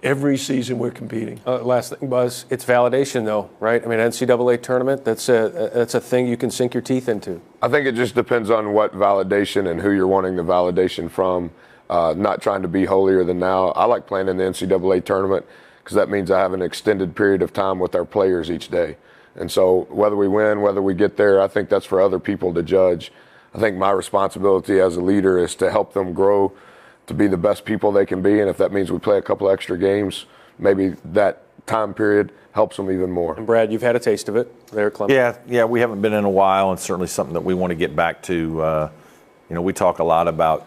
every season we're competing. Last thing, Buzz, it's validation, though, right? I mean, NCAA tournament, that's a thing you can sink your teeth into. I think it just depends on what validation and who you're wanting the validation from. Not trying to be holier than thou. I like playing in the NCAA tournament because that means I have an extended period of time with our players each day. And so whether we win, whether we get there, I think that's for other people to judge. I think my responsibility as a leader is to help them grow to be the best people they can be. And if that means we play a couple extra games, maybe that time period helps them even more. And Brad, you've had a taste of it there, Clemson. Yeah, we haven't been in a while, and certainly something that we want to get back to. We talk a lot about,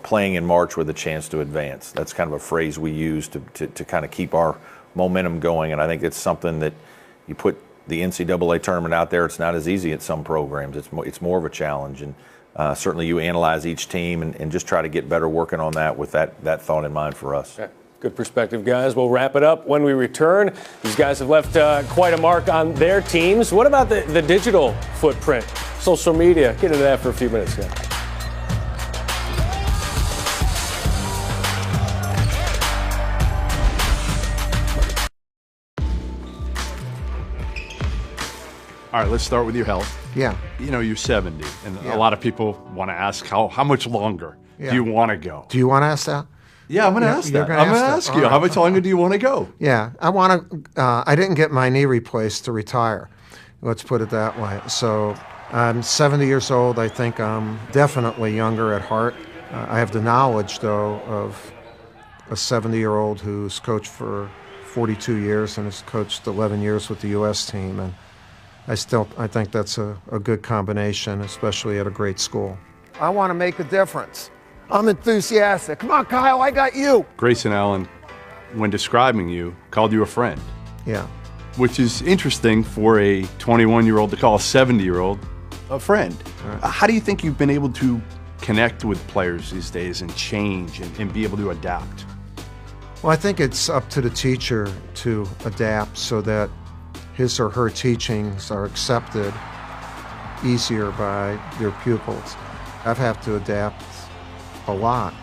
playing in March with a chance to advance. That's kind of a phrase we use to kind of keep our momentum going, and I think it's something that you put the NCAA tournament out there. It's not as easy at some programs. It's more of a challenge, and certainly you analyze each team and just try to get better working on that with that thought in mind for us. Okay. Good perspective, guys. We'll wrap it up when we return. These guys have left quite a mark on their teams. What about the digital footprint, social media? Get into that for a few minutes now. All right, let's start with your health. Yeah. You're 70, and a lot of people want to ask how much longer do you want to go? Do you want to ask that? Yeah, I'm going to ask that. I'm going to ask you, how much longer do you want to go? Yeah, I didn't get my knee replaced to retire. Let's put it that way. So I'm 70 years old. I think I'm definitely younger at heart. I have the knowledge, though, of a 70-year-old who's coached for 42 years and has coached 11 years with the U.S. team. And I think that's a good combination, especially at a great school. I want to make a difference. I'm enthusiastic. Come on, Kyle, I got you. Grayson Allen, when describing you, called you a friend. Yeah. Which is interesting for a 21-year-old to call a 70-year-old a friend. Right. How do you think you've been able to connect with players these days and change and be able to adapt? Well, I think it's up to the teacher to adapt so that his or her teachings are accepted easier by their pupils. I've had to adapt a lot.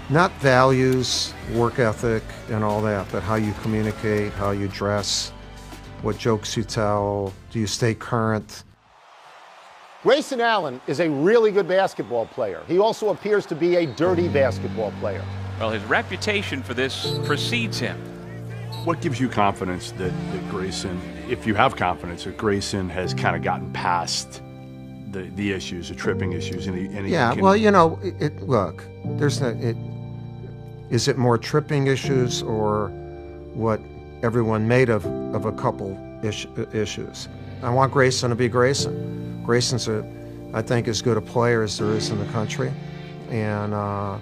Not values, work ethic, and all that, but how you communicate, how you dress, what jokes you tell, do you stay current? Grayson Allen is a really good basketball player. He also appears to be a dirty basketball player. Well, his reputation for this precedes him. What gives you confidence that Grayson, if you have confidence, that Grayson has kind of gotten past the issues, the tripping issues? Look, is it more tripping issues or what everyone made of a couple issues? I want Grayson to be Grayson. Grayson's, I think, as good a player as there is in the country. And I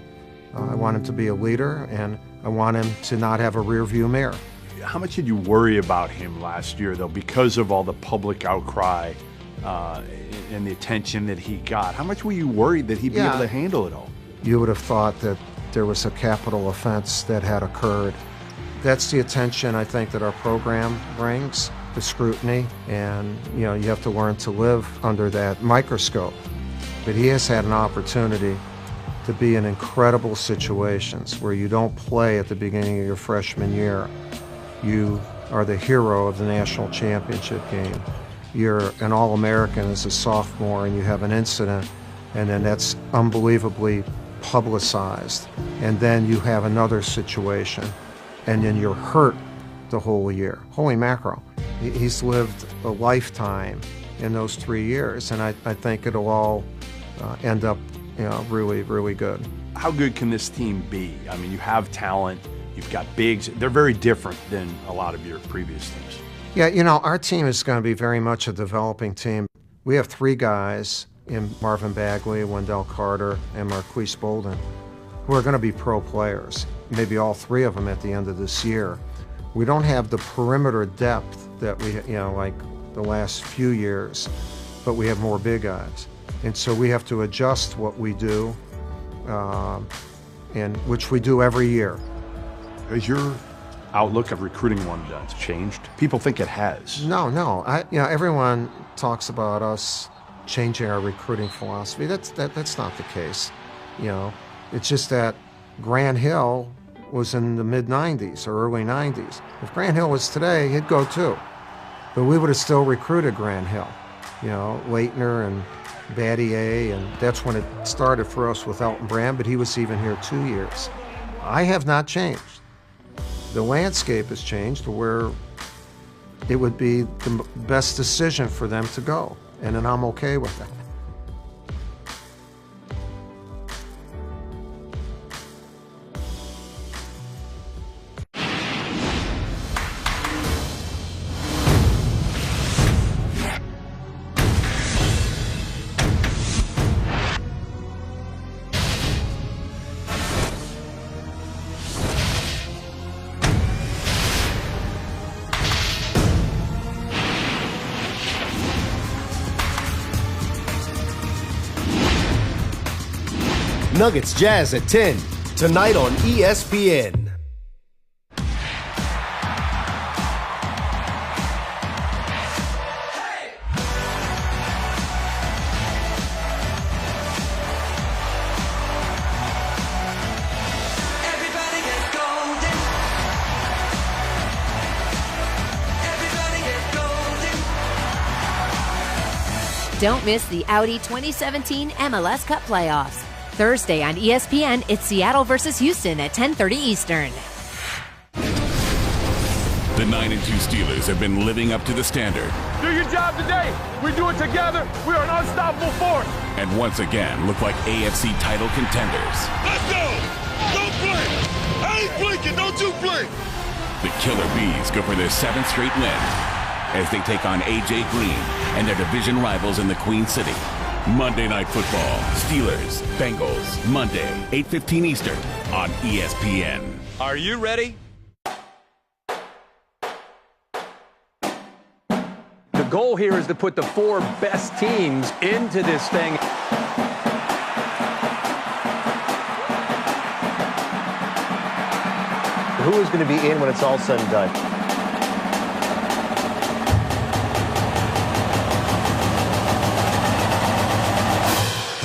want him to be a leader, and I want him to not have a rear-view mirror. How much did you worry about him last year, though, because of all the public outcry and the attention that he got? How much were you worried that he'd be able to handle it all? You would have thought that there was a capital offense that had occurred. That's the attention, I think, that our program brings, the scrutiny, and you have to learn to live under that microscope. But he has had an opportunity to be in incredible situations where you don't play at the beginning of your freshman year. You are the hero of the national championship game. You're an All-American as a sophomore, and you have an incident, and then that's unbelievably publicized. And then you have another situation, and then you're hurt the whole year. Holy mackerel. He's lived a lifetime in those 3 years, and I think it'll all end up, really, really good. How good can this team be? I mean, you have talent, you've got bigs. They're very different than a lot of your previous teams. Yeah, our team is going to be very much a developing team. We have 3 guys in Marvin Bagley, Wendell Carter, and Marquise Bolden who are going to be pro players, maybe all 3 of them at the end of this year. We don't have the perimeter depth that we, like the last few years, but we have more big guys. And so we have to adjust what we do, and which we do every year. Has your outlook of recruiting one that's changed? People think it has. No. Everyone talks about us changing our recruiting philosophy. That's not the case. It's just that Grant Hill was in the mid-'90s or early '90s. If Grant Hill was today, he'd go too. But we would have still recruited Grant Hill. Leitner and Battier, and that's when it started for us with Elton Brand, but he was even here 2 years. I have not changed. The landscape has changed to where it would be the best decision for them to go, and then I'm okay with that. Nuggets Jazz at 10, tonight on ESPN. Don't miss the Audi 2017 MLS Cup playoffs. Thursday on ESPN, it's Seattle versus Houston at 10:30 Eastern. The 9-2 Steelers have been living up to the standard. Do your job today. We do it together. We are an unstoppable force. And once again look like AFC title contenders. Let's go. Don't blink. I ain't blinking. Don't you blink. The Killer Bees go for their 7th straight win as they take on A.J. Green and their division rivals in the Queen City. Monday Night Football, Steelers, Bengals, Monday, 8:15 Eastern on ESPN. Are you ready? The goal here is to put the 4 best teams into this thing. Who is going to be in when it's all said and done?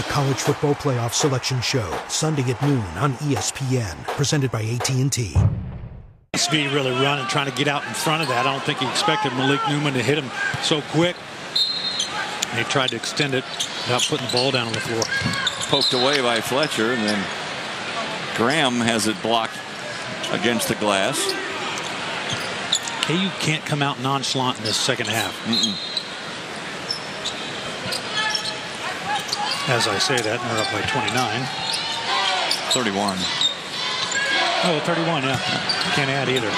College Football Playoff Selection Show, Sunday at noon on ESPN, presented by AT&T. Speed really running, trying to get out in front of that. I don't think he expected Malik Newman to hit him so quick. And he tried to extend it without putting the ball down on the floor. Poked away by Fletcher, and then Graham has it blocked against the glass. KU can't come out nonchalant in this second half. As I say that, and they're up by 29. 31. Oh, 31, yeah. Can't add either.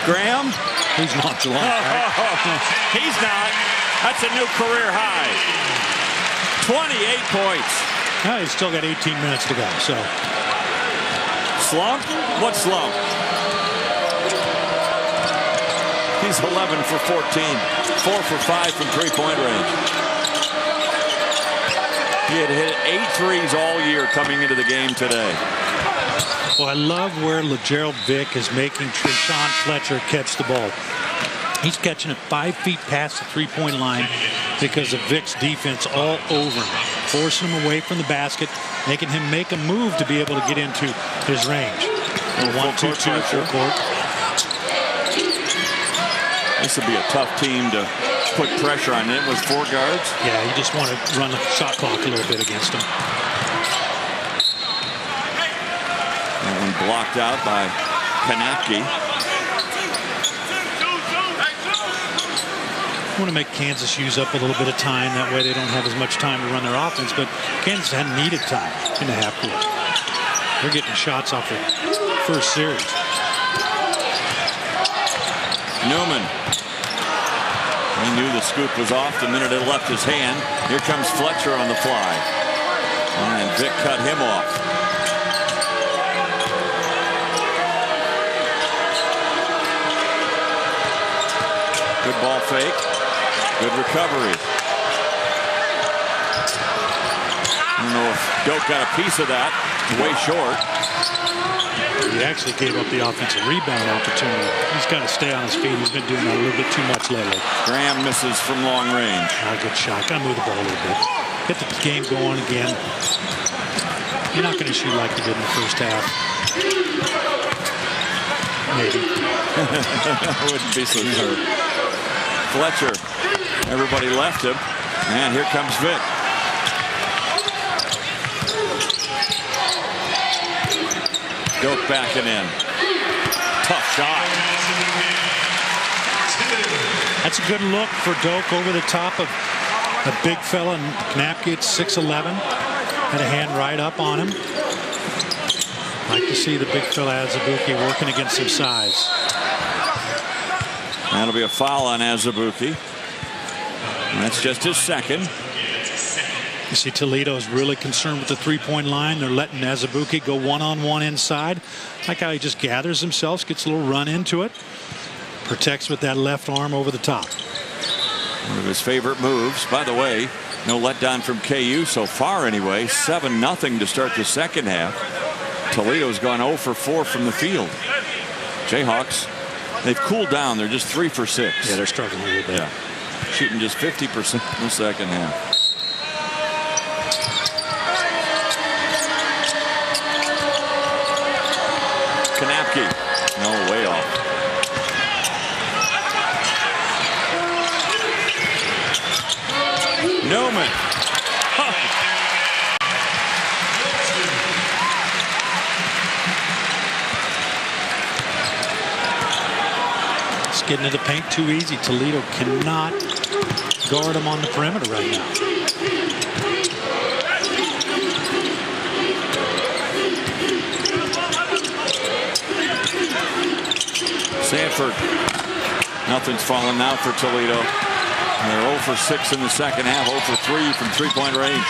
Graham? He's nonchalant, right? He's not. That's a new career high. 28 points. Oh, he's still got 18 minutes to go, so. Slump? What slump? He's 11 for 14. 4 for 5 from three-point range. He had hit 8 threes all year coming into the game today. Well, I love where LeGerald Vick is making Treshawn Fletcher catch the ball. He's catching it 5 feet past the three-point line because of Vick's defense all over him, forcing him away from the basket, making him make a move to be able to get into his range. 1-2-2 full court. This would be a tough team to put pressure on. It was 4 guards. Yeah, you just want to run the shot clock a little bit against him. That one blocked out by Kanapke. want to make Kansas use up a little bit of time. That way they don't have as much time to run their offense. But Kansas hadn't needed time in the half court. They're getting shots off the first series. Newman. He knew the scoop was off the minute it left his hand. Here comes Fletcher on the fly. And Vic cut him off. Good ball fake. Good recovery. I don't know if Doak got a piece of that. Way short. He actually gave up the offensive rebound opportunity. He's got to stay on his feet. He's been doing that a little bit too much lately. Graham misses from long range. Good shot. Got to move the ball a little bit. Get the game going again. You're not going to shoot like you did in the first half. Maybe. I wouldn't be so sure. Fletcher. Everybody left him. And here comes Vic. Doak backing in. Tough shot. That's a good look for Doak over the top of a big fella. Knapke at 6'11". Had a hand right up on him. Like to see the big fella Azubuike working against some size. That'll be a foul on Azubuike. That's just his second. You see Toledo's really concerned with the three-point line. They're letting Azubuike go one-on-one inside. Like how he just gathers himself, gets a little run into it. Protects with that left arm over the top. One of his favorite moves. By the way, no letdown from KU so far anyway. 7-0 to start the second half. Toledo's gone 0 for 4 from the field. Jayhawks, they've cooled down. They're just 3 for 6. Yeah, they're struggling a little bit. Yeah. Shooting just 50% in the second half. Knapke. No, way off. Newman. Huh. It's getting to the paint too easy. Toledo cannot guard him on the perimeter right now. Sanford. Nothing's falling now for Toledo. They're 0 for 6 in the second half, 0 for 3 from three-point range.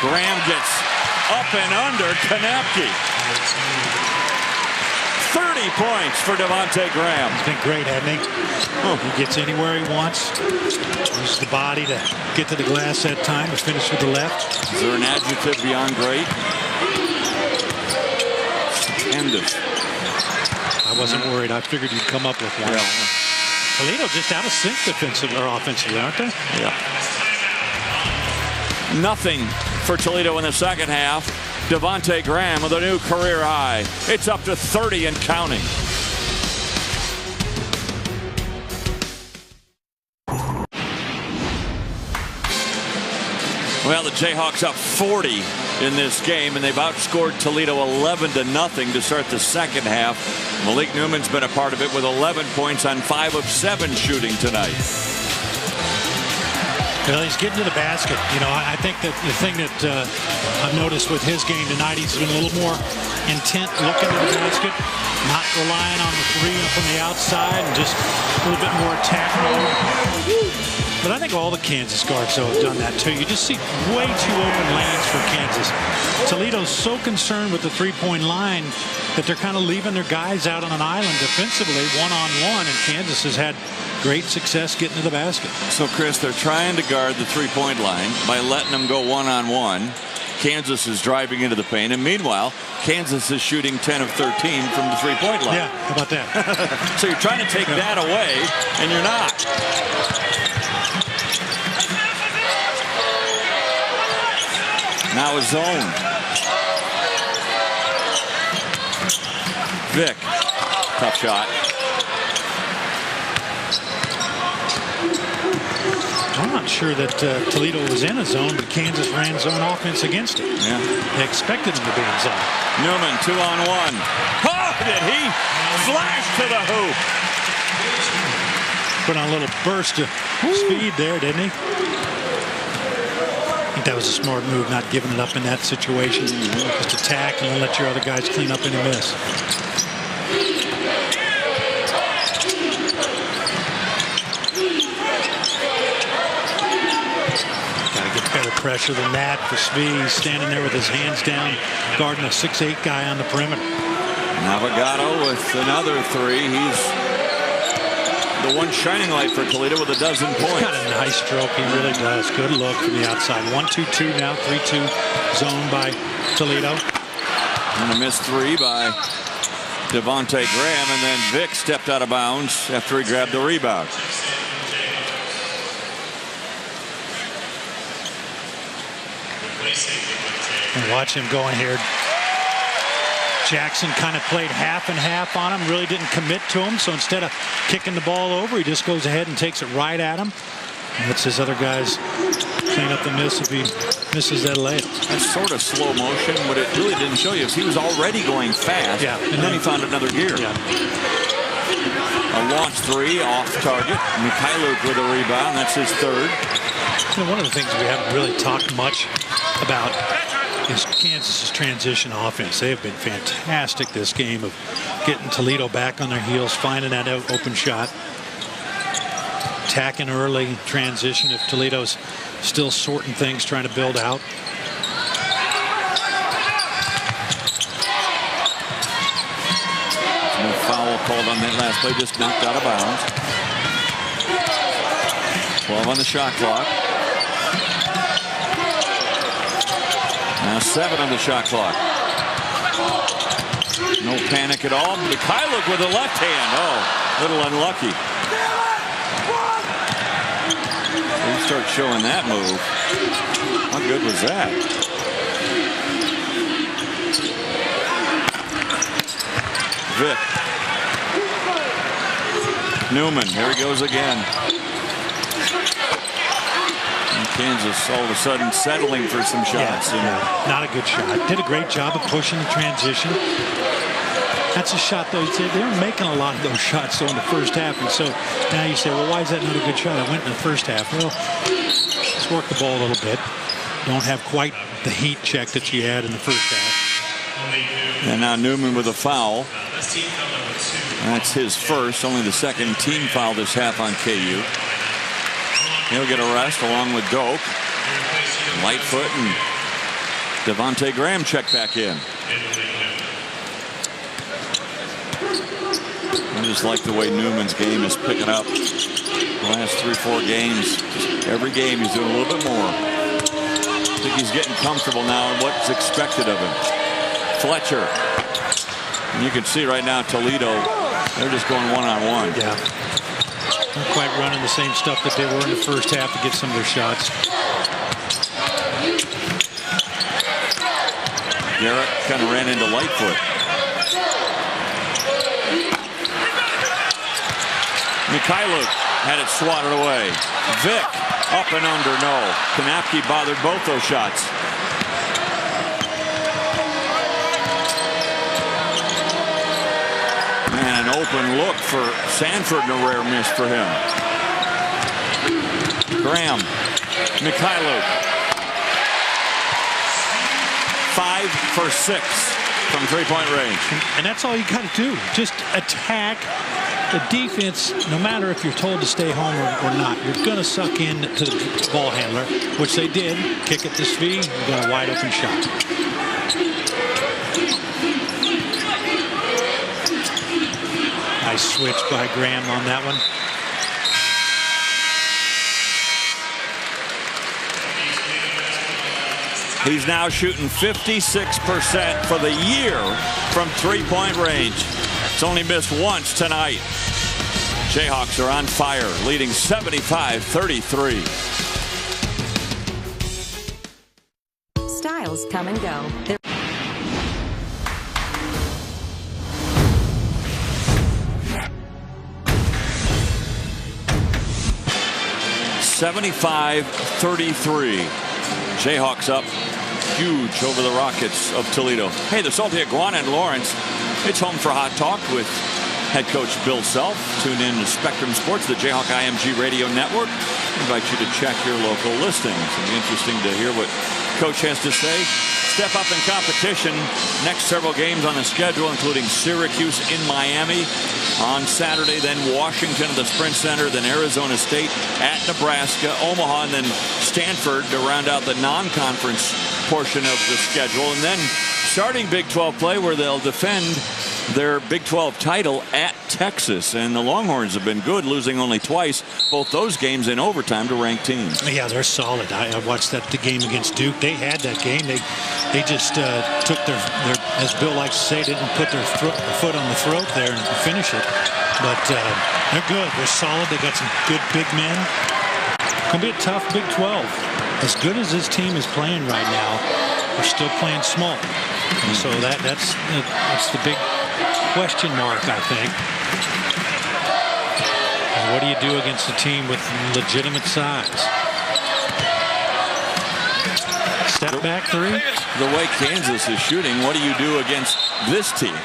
Graham gets up and under Knapke. 30 points for Devontae Graham. He's been great, hasn't he? He gets anywhere he wants. Uses the body to get to the glass that time, to finish with the left. Is there an adjective beyond great? Stupendous. I wasn't worried. I figured you'd come up with one. Yeah. Toledo just out of sync defensively or offensively, aren't they? Yeah. Nothing for Toledo in the second half. Devontae Graham with a new career high. It's up to 30 and counting. Well, the Jayhawks up 40 in this game, and they've outscored Toledo 11-0 to start the second half. Malik Newman's been a part of it with 11 points on 5 of 7 shooting tonight. Well, he's getting to the basket. You know, I think that the thing that I've noticed with his game tonight, he's been a little more intent looking to the basket, not relying on the three from the outside, and just a little bit more attack mode. But I think all the Kansas guards, though, have done that, too. You just see way too open lanes for Kansas. Toledo's so concerned with the three-point line that they're kind of leaving their guys out on an island defensively, one-on-one, and Kansas has had great success getting to the basket. So, Chris, they're trying to guard the three-point line by letting them go one-on-one. Kansas is driving into the paint, and meanwhile, Kansas is shooting 10 of 13 from the three-point line. Yeah, how about that? So you're trying to take that away, and you're not. Now a zone. Vic. Tough shot. not sure that Toledo was in a zone, but Kansas ran zone offense against it. Yeah. They expected him to be in zone. Newman, 2-on-1. Oh, did he flash to the hoop? Put on a little burst of speed there, didn't he? I think that was a smart move, not giving it up in that situation. Just attack and then let your other guys clean up any miss. Better pressure than that for Svee. He's standing there with his hands down, guarding a 6'8" guy on the perimeter. Navigado with another three. He's the one shining light for Toledo with a dozen points. He's got a nice stroke. He really does. Good look from the outside. 1-2-2 now. 3-2 zone by Toledo. And a missed three by Devontae Graham, and then Vic stepped out of bounds after he grabbed the rebound. And watch him going here. Jackson kind of played half and half on him, really didn't commit to him, so instead of kicking the ball over, he just goes ahead and takes it right at him. And lets his other guys clean up the miss if he misses that layup. That's sort of slow motion. What it really didn't show you is he was already going fast, and then he found another gear. Yeah. A launch three off target. Mikhailuk with a rebound. That's his third. You know, one of the things we haven't really talked much about is Kansas's transition offense. They have been fantastic this game of getting Toledo back on their heels, finding that open shot, attacking early, transition if Toledo's still sorting things, trying to build out. No foul called on that last play, just knocked out of bounds. 12 on the shot clock. Now 7 on the shot clock. No panic at all. Mikhailuk with the left hand. Oh, a little unlucky. We start showing that move. How good was that? Vic. Newman, here he goes again. Kansas all of a sudden settling for some shots. Yeah, not a good shot. Did a great job of pushing the transition. That's a shot, though. They were making a lot of those shots, though, in the first half. And so now you say, well, why is that not a good shot? I went in the first half. Well, just work the ball a little bit. Don't have quite the heat check that you had in the first half. And now Newman with a foul. That's his first, only the second team foul this half on KU. He'll get a rest along with Doak. Lightfoot and Devontae Graham check back in. I just like the way Newman's game is picking up. The last 3-4 games, just every game he's doing a little bit more. I think he's getting comfortable now in what's expected of him. Fletcher. And you can see right now Toledo, they're just going one-on-one. Yeah. Not quite running the same stuff that they were in the first half to get some of their shots. Garrett kind of ran into Lightfoot. Mikhailuk had it swatted away. Vic up and under, no. Kanapke bothered both those shots. Man, an open look for Sanford and a rare miss for him. Graham, Mikhailuk. 5 for 6 from three-point range. And that's all you got to do. Just attack. The defense, no matter if you're told to stay home or not, you're going to suck in to the ball handler, which they did. Kick it to Svee. You got a wide open shot. Nice switch by Graham on that one. He's now shooting 56% for the year from three-point range. It's only missed once tonight. Jayhawks are on fire, leading 75-33. Styles come and go. 75-33. Jayhawks up huge over the Rockets of Toledo. Hey, the Salty Iguana and Lawrence. It's home for Hot Talk with head coach Bill Self. Tune in to Spectrum Sports, the Jayhawk IMG radio network. I invite you to check your local listings. It'll be interesting to hear what Coach has to say. Step up in competition. Next several games on the schedule, including Syracuse in Miami on Saturday, then Washington at the Sprint Center, then Arizona State at Nebraska, Omaha, and then Stanford to round out the non-conference portion of the schedule. And then starting Big 12 play where they'll defend their Big 12 title at Texas. And the Longhorns have been good, losing only twice, both those games in overtime to ranked teams. Yeah, they're solid. I watched the game against Duke. They had that game. They just took their, as Bill likes to say, didn't put their foot on the throat there and finish it. But they're good. They're solid. They got some good big men. Going to be a tough Big 12. As good as this team is playing right now, they're still playing small. And so that's the big question mark, I think. And what do you do against a team with legitimate size? Step back three. The way Kansas is shooting, what do you do against this team?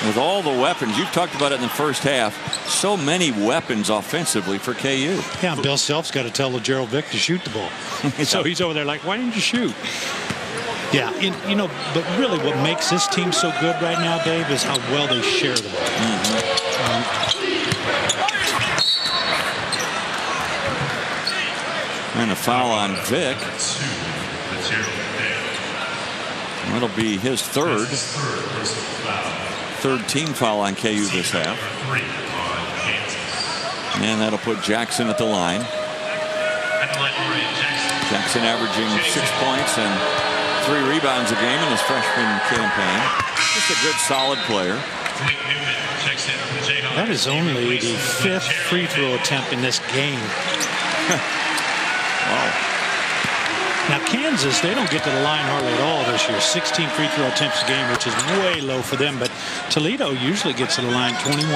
With all the weapons, you've talked about it in the first half, so many weapons offensively for KU. Yeah, Bill Self's got to tell Gerald Vick to shoot the ball. So he's over there like, why didn't you shoot? Yeah, but really what makes this team so good right now, Dave, is how well they share the ball. And a foul on Vick. That'll be his third team foul on KU this half. And that'll put Jackson at the line. Jackson averaging 6 points and 3 rebounds a game in his freshman campaign. Just a good, solid player. That is only the 5th free throw attempt in this game. Wow. Now, Kansas, they don't get to the line hardly at all this year. 16 free throw attempts a game, which is way low for them. But Toledo usually gets to the line 21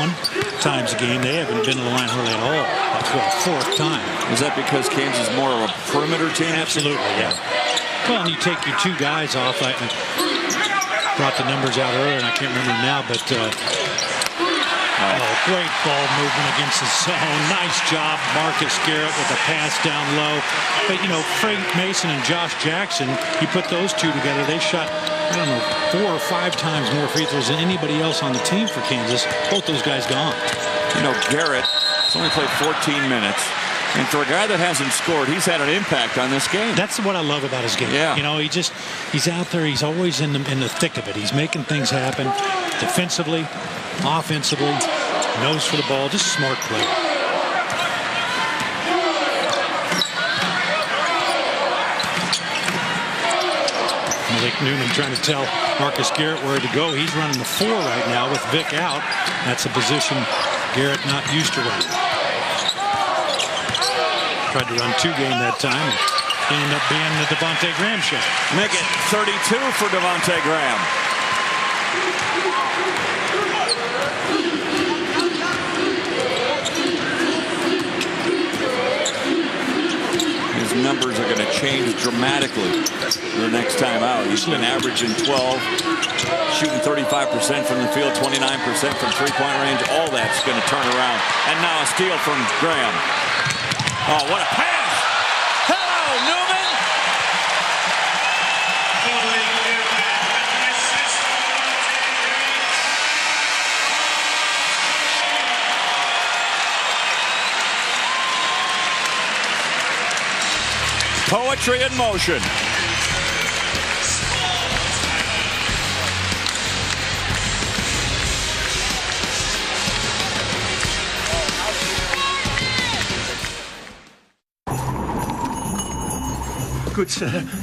times a game. They haven't been to the line hardly at all. That's the 4th time. Is that because Kansas is more of a perimeter team? Absolutely, yeah. Well, and you take your 2 guys off. I brought the numbers out earlier, and I can't remember now, but great ball movement against the zone. Nice job, Marcus Garrett with a pass down low. But, Frank Mason and Josh Jackson, you put those 2 together, they shot, 4 or 5 times more free throws than anybody else on the team for Kansas. Both those guys gone. Garrett has only played 14 minutes. And for a guy that hasn't scored, he's had an impact on this game. That's what I love about his game. Yeah. He's out there. He's always in the thick of it. He's making things happen defensively, offensively, nose for the ball. Just a smart player. Malik Newman trying to tell Marcus Garrett where to go. He's running the 4 right now with Vick out. That's a position Garrett not used to running. Tried to run 2 game that time. It ended up being the Devontae Graham shot. Make it 32 for Devontae Graham. His numbers are going to change dramatically the next time out. He's been averaging 12, shooting 35% from the field, 29% from three-point range. All that's going to turn around. And now a steal from Graham. Oh, what a pass! Hello, Newman! Poetry in motion.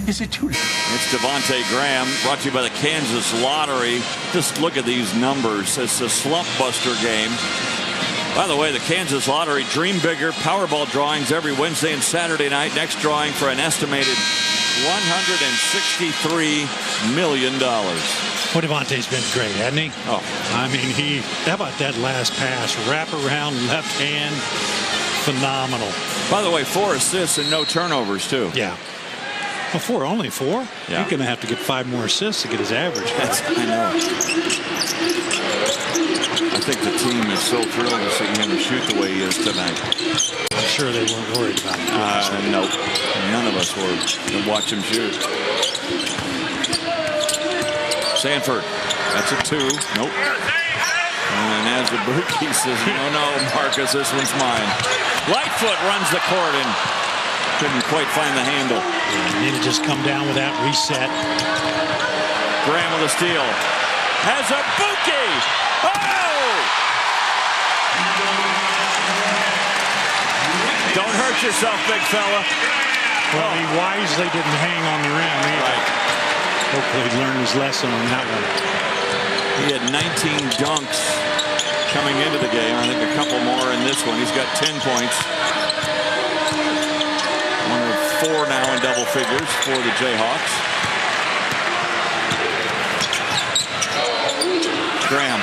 Is it too late? It's Devontae Graham, brought to you by the Kansas Lottery. Just look at these numbers. It's a slump buster game. By the way, the Kansas Lottery, dream bigger, Powerball drawings every Wednesday and Saturday night. Next drawing for an estimated $163 million. Well, Devontae's been great, hasn't he? Oh. I mean, how about that last pass? Wrap around left hand, phenomenal. By the way, 4 assists and no turnovers, too. Yeah. Well, only 4? Yeah. You're going to have to get 5 more assists to get his average. I know. I think the team is so thrilled to see him shoot the way he is tonight. I'm sure they weren't worried about it. No, none of us were to watch him shoot. Sanford, that's a 2. Nope. And as the Berkey says, no, Marcus, this one's mine. Lightfoot runs the court and couldn't quite find the handle. Need to just come down with that reset. Graham with a steal. Has a Buki. Oh! Don't hurt yourself, big fella. Well, he wisely didn't hang on the rim either. Right. Hopefully he learned his lesson on that one. He had 19 dunks coming into the game. I think a couple more in this one. He's got 10 points. 1 of 4 now in double figures for the Jayhawks. Graham.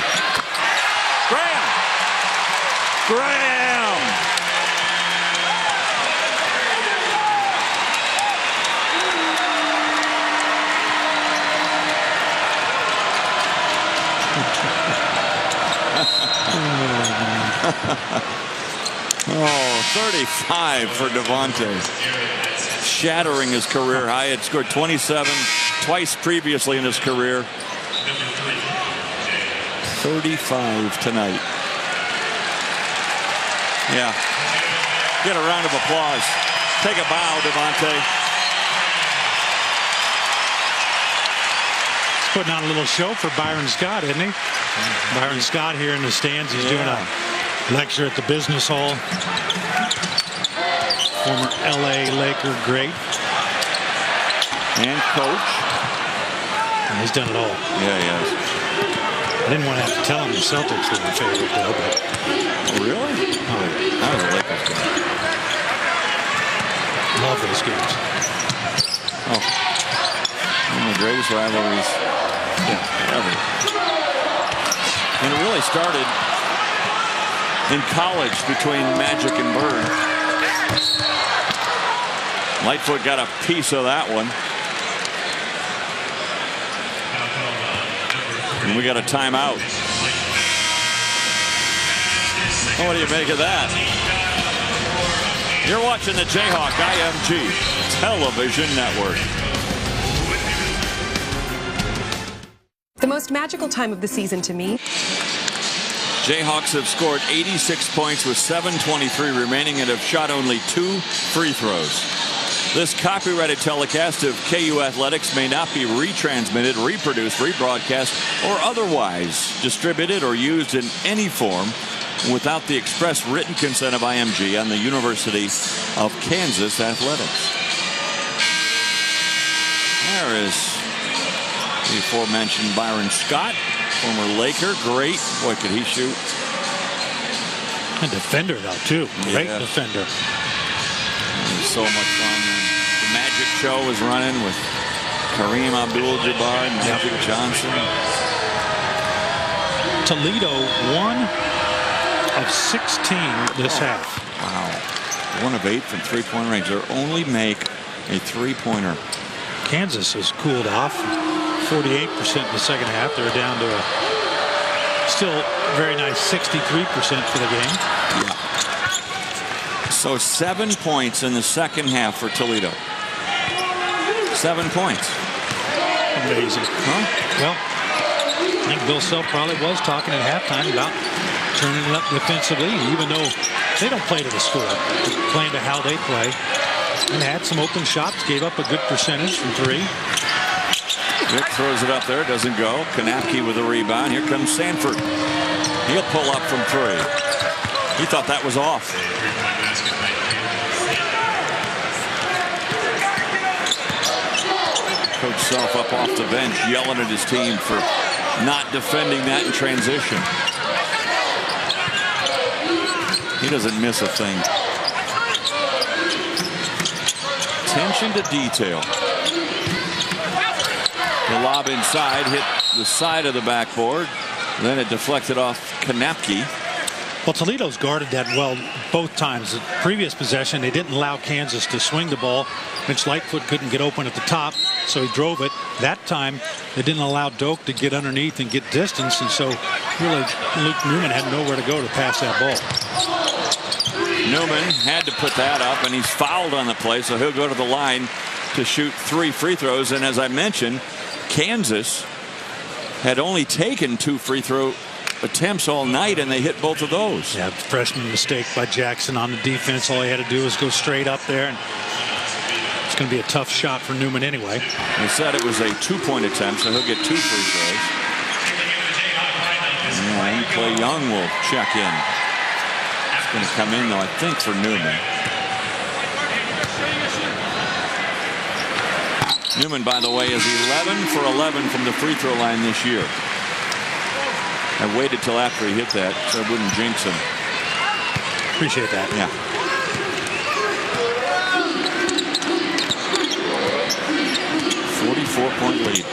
Oh, 35 for Devontae. Shattering his career high. Had scored 27 twice previously in his career. 35 tonight. Yeah. Get a round of applause. Take a bow, Devontae. He's putting on a little show for Byron Scott, isn't he? Byron Scott here in the stands. He's doing a lecture at the business hall. Former LA Laker great. And coach. And he's done it all. Yeah, he has. I didn't want to have to tell him the Celtics were my favorite, though. But... Oh, really? Oh, I was a Lakers guy. Love those games. Oh. One of the greatest rivalries ever. And it really started in college between Magic and Bird. Lightfoot got a piece of that one. And we got a timeout. What do you make of that? You're watching the Jayhawk IMG Television Network. The most magical time of the season to me. Jayhawks have scored 86 points with 7:23 remaining and have shot only 2 free throws. This copyrighted telecast of KU Athletics may not be retransmitted, reproduced, rebroadcast, or otherwise distributed or used in any form without the express written consent of IMG and the University of Kansas Athletics. There is the aforementioned Byron Scott, former Laker. Great. Boy, could he shoot. A defender, though, too. Great defender. It was so much fun. The Magic Show was running with Kareem Abdul-Jabbar and Magic Johnson. Toledo 1 of 16 this half. Wow. 1 of 8 from three-point range. They only make a three-pointer. Kansas has cooled off. 48% in the second half. They're down to a still very nice 63% for the game. Yeah. So 7 points in the second half for Toledo. 7 points. Amazing. Huh? Well, I think Bill Self probably was talking at halftime about turning it up defensively, even though they don't play to the score. They're playing to how they play. And had some open shots, gave up a good percentage from 3. Vic throws it up there, doesn't go. Kanapke with a rebound. Here comes Sanford. He'll pull up from 3. He thought that was off. Coach Self up off the bench, yelling at his team for not defending that in transition. He doesn't miss a thing. Attention to detail. The lob inside hit the side of the backboard. Then it deflected off Kanapke. Well, Toledo's guarded that well both times. The previous possession, they didn't allow Kansas to swing the ball. Mitch Lightfoot couldn't get open at the top, so he drove it. That time, they didn't allow Doak to get underneath and get distance, and so really Luke Newman had nowhere to go to pass that ball. Newman had to put that up, and he's fouled on the play, so he'll go to the line to shoot 3 free throws. And as I mentioned, Kansas had only taken 2 free throw attempts all night, and they hit both of those. Yeah, freshman mistake by Jackson on the defense. All he had to do was go straight up there, and it's going to be a tough shot for Newman anyway. He said it was a 2-point attempt, so he'll get 2 free throws. And Clay Young will check in. It's going to come in, though, I think, for Newman. Newman, by the way, is 11 for 11 from the free throw line this year. I waited till after he hit that so I wouldn't jinx him. Appreciate that. Yeah. .4-point lead.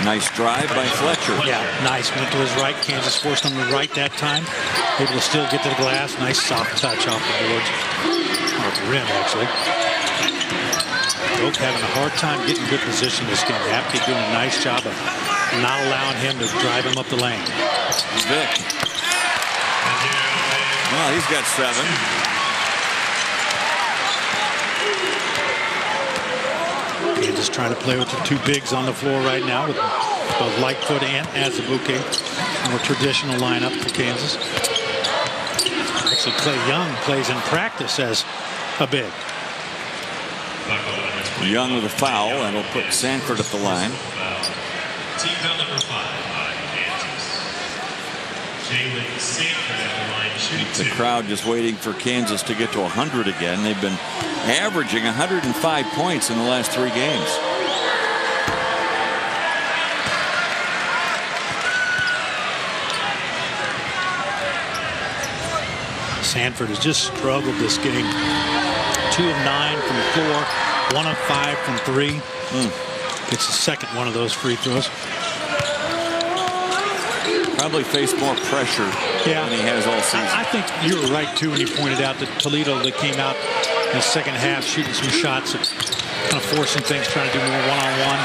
Nice drive by Fletcher. Yeah, nice. Went to his right. Kansas forced him to right that time. Able to still get to the glass. Nice soft touch off the boards. Off the rim, actually. Doak having a hard time getting good position this game. Apke doing a nice job of not allowing him to drive him up the lane. Vic. Well, he's got 7. Kansas trying to play with the 2 bigs on the floor right now with both Lightfoot and Azubuike. More traditional lineup for Kansas. Actually, Clay Young plays in practice as a big. Young with a foul, and will put Sanford at the line. Team foul number 5 by Kansas. Jalen Sanford at the line shooting 2. The crowd just waiting for Kansas to get to 100 again. They've been averaging 105 points in the last 3 games. Sanford has just struggled this game. 2 of 9 from the floor, 1 of 5 from 3. Gets the second one of those free throws. Probably faced more pressure than he has all season. I think you were right, too, when you pointed out that Toledo, that came out in the second half shooting some shots, kind of forcing things, trying to do more one-on-one.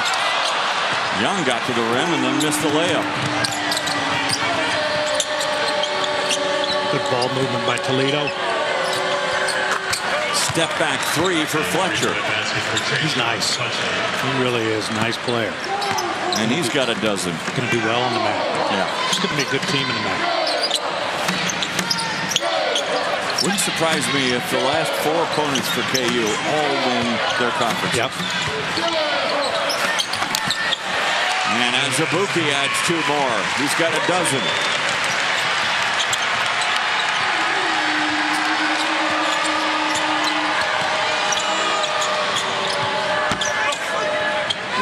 Young got to the rim and then missed the layup. Good ball movement by Toledo. Step back 3 for Fletcher. He's nice. He really is a nice player. And he's got a dozen. Going to do well on the mat. Yeah. It's going to be a good team in the mat. Wouldn't surprise me if the last 4 opponents for KU all win their conference. Yep. And Azubuike adds 2 more. He's got a dozen.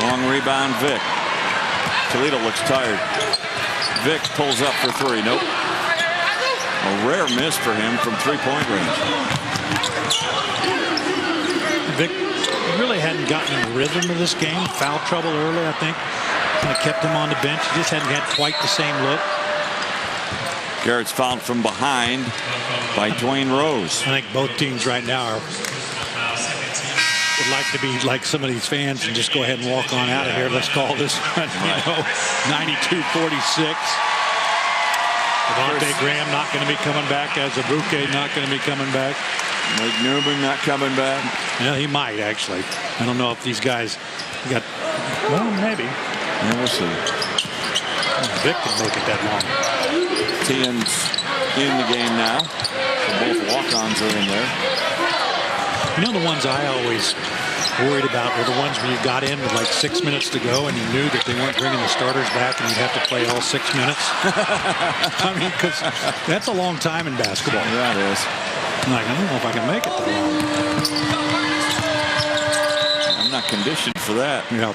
Long rebound, Vic. Toledo looks tired. Vic pulls up for 3. Nope. A rare miss for him from 3-point range. Vic really hadn't gotten in the rhythm of this game. Foul trouble early, I think. Kind of kept him on the bench. He just hadn't had quite the same look. Garrett's fouled from behind by Dwayne Rose. I think both teams right now would like to be like some of these fans and just go ahead and walk on out of here. Let's call this one, 92-46. Devontae Graham not going to be coming back. Azubuike not going to be coming back. Mike Newman not coming back. Yeah, he might actually. I don't know if these guys got. Well, maybe. Yeah, we'll see. Vic can make it that long. Tien's in the game now. So both walk-ons are in there. You know, the ones I always worried about were the ones where you got in with like 6 minutes to go and you knew that they weren't bringing the starters back and you'd have to play all 6 minutes. I mean, because that's a long time in basketball. That is. I'm like, I don't know if I can make it that long. I'm not conditioned for that. Yeah.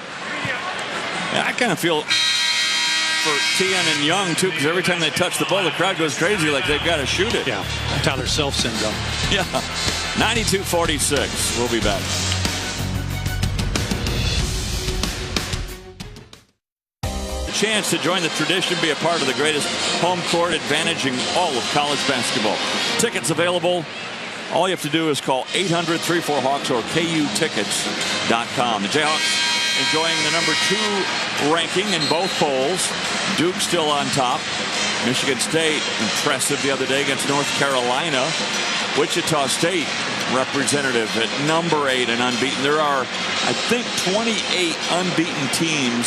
I kind of feel for Tien and Young, too, because every time they touch the ball, the crowd goes crazy like they've got to shoot it. Yeah, Tyler Self syndrome. Yeah. 92-46. We'll be back. chance to join the tradition, be a part of the greatest home court advantage in all of college basketball. Tickets available. All you have to do is call 800-34-HAWKS or KUTickets.com. The Jayhawks enjoying the #2 ranking in both polls. Duke still on top. Michigan State impressive the other day against North Carolina. Wichita State representative at #8 and unbeaten. There are, I think, 28 unbeaten teams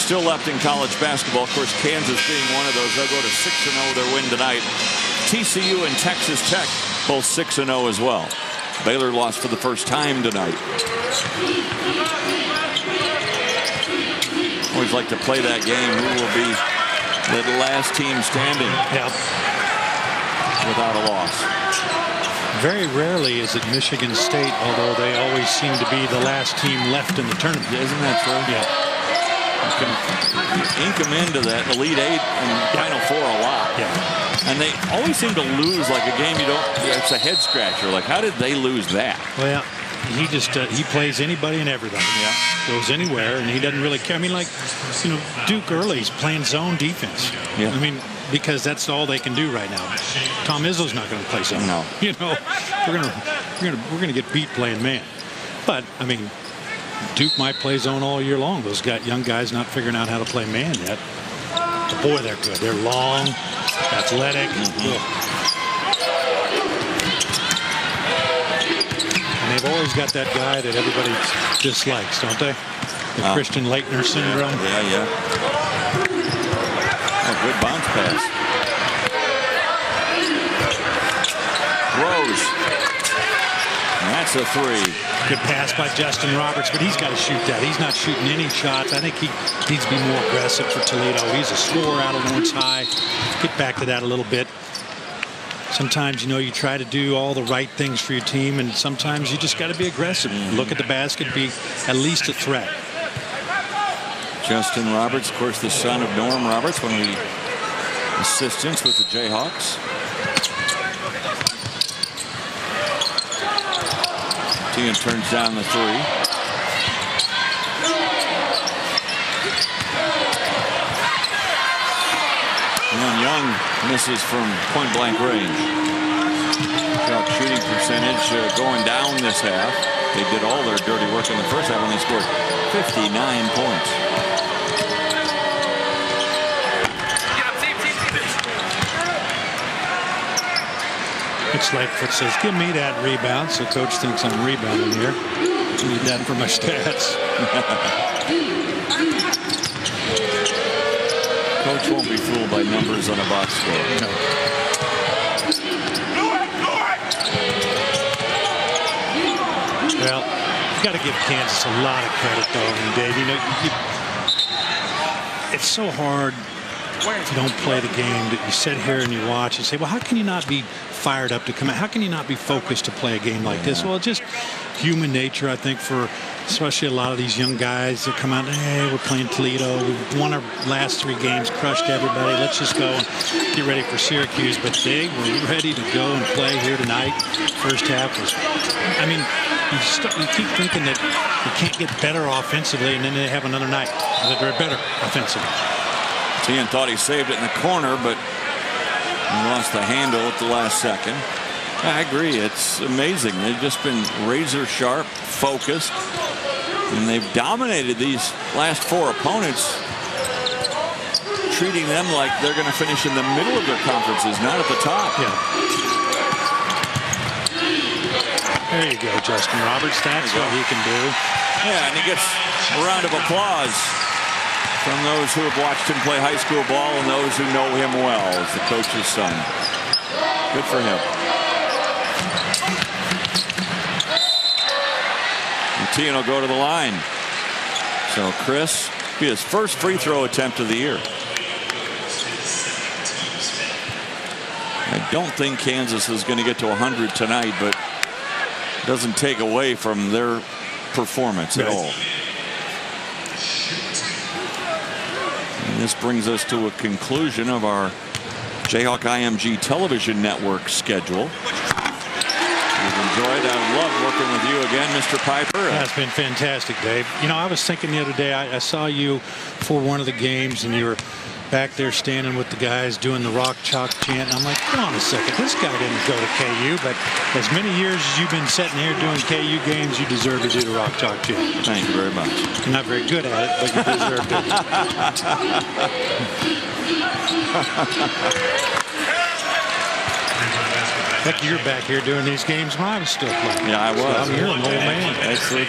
still left in college basketball. Of course, Kansas being one of those. They'll go to 6-0 their win tonight. TCU and Texas Tech both 6-0 as well. Baylor lost for the first time tonight. Always like to play that game. Who will be the last team standing without a loss? Very rarely is it Michigan State, although they always seem to be the last team left in the tournament. Isn't that true? Yeah. You can ink them into that Elite Eight and Final Four a lot. Yeah. And they always seem to lose like a game you don't. It's a head scratcher. Like, how did they lose that? Well, he just he plays anybody and everybody. Yeah. Goes anywhere, and he doesn't really care. I mean, like, Duke early is playing zone defense. Yeah. I mean, because that's all they can do right now. Tom Izzo's not going to play zone. No. We're gonna get beat playing man. But I mean, Duke might play zone all year long. Those young guys not figuring out how to play man yet. But boy, they're good. They're long, athletic. And they've always got that guy that everybody dislikes, don't they? The Christian Laettner syndrome. Yeah. Oh, good bounce pass. Rose. And that's a 3. Good pass by Justin Roberts, but he's got to shoot that. He's not shooting any shots. I think he needs to be more aggressive for Toledo. He's a scorer out of Lawrence High. Get back to that a little bit. Sometimes, you try to do all the right things for your team, and sometimes you just got to be aggressive. Look at the basket, be at least a threat. Justin Roberts, of course, the son of Norm Roberts, one of the assistants with the Jayhawks. Tian turns down the 3. And Young misses from point-blank range. Jayhawk shooting percentage going down this half. They did all their dirty work in the first half when they scored 59 points. It's Lightfoot says, give me that rebound. So coach thinks I'm rebounding here. I need that for my stats. Coach won't be fooled by numbers on a box score. No. Well, you've got to give Kansas a lot of credit, though, and Dave. It's so hard if you don't play the game that you sit here and you watch and say, well, how can you not be fired up to come out? How can you not be focused to play a game like this? Well, just human nature, I think, for especially a lot of these young guys that come out and, hey, we're playing Toledo. We've won our last 3 games, crushed everybody. Let's just go and get ready for Syracuse. But they were ready to go and play here tonight. First half was, I mean, you keep thinking that you can't get better offensively, and then they have another night that they're better offensively. Tian thought he saved it in the corner, but he lost the handle at the last second. I agree. It's amazing. They've just been razor sharp, focused, and they've dominated these last 4 opponents, treating them like they're going to finish in the middle of their conferences, not at the top. Yeah. There you go, Justin Roberts. That's what he can do. Yeah, and he gets a round of applause from those who have watched him play high school ball and those who know him well as the coach's son. Good for him. And Tian will go to the line. So Chris, be his first free throw attempt of the year. I don't think Kansas is going to get to 100 tonight, but doesn't take away from their performance at all. And this brings us to a conclusion of our Jayhawk IMG television network schedule. You've enjoyed. I love working with you again, Mr. Piper. That's been fantastic, Dave. You know, I was thinking the other day, I saw you for one of the games, and you were back there standing with the guys doing the rock chalk chant. And I'm like, hold on a second. This guy didn't go to KU, but as many years as you've been sitting here doing KU games, you deserve to do the rock chalk chant. Thank you very much. You're not very good at it, but you deserve it. Heck, you're back here doing these games when I was still playing. Yeah, I was. So I'm here, an old man.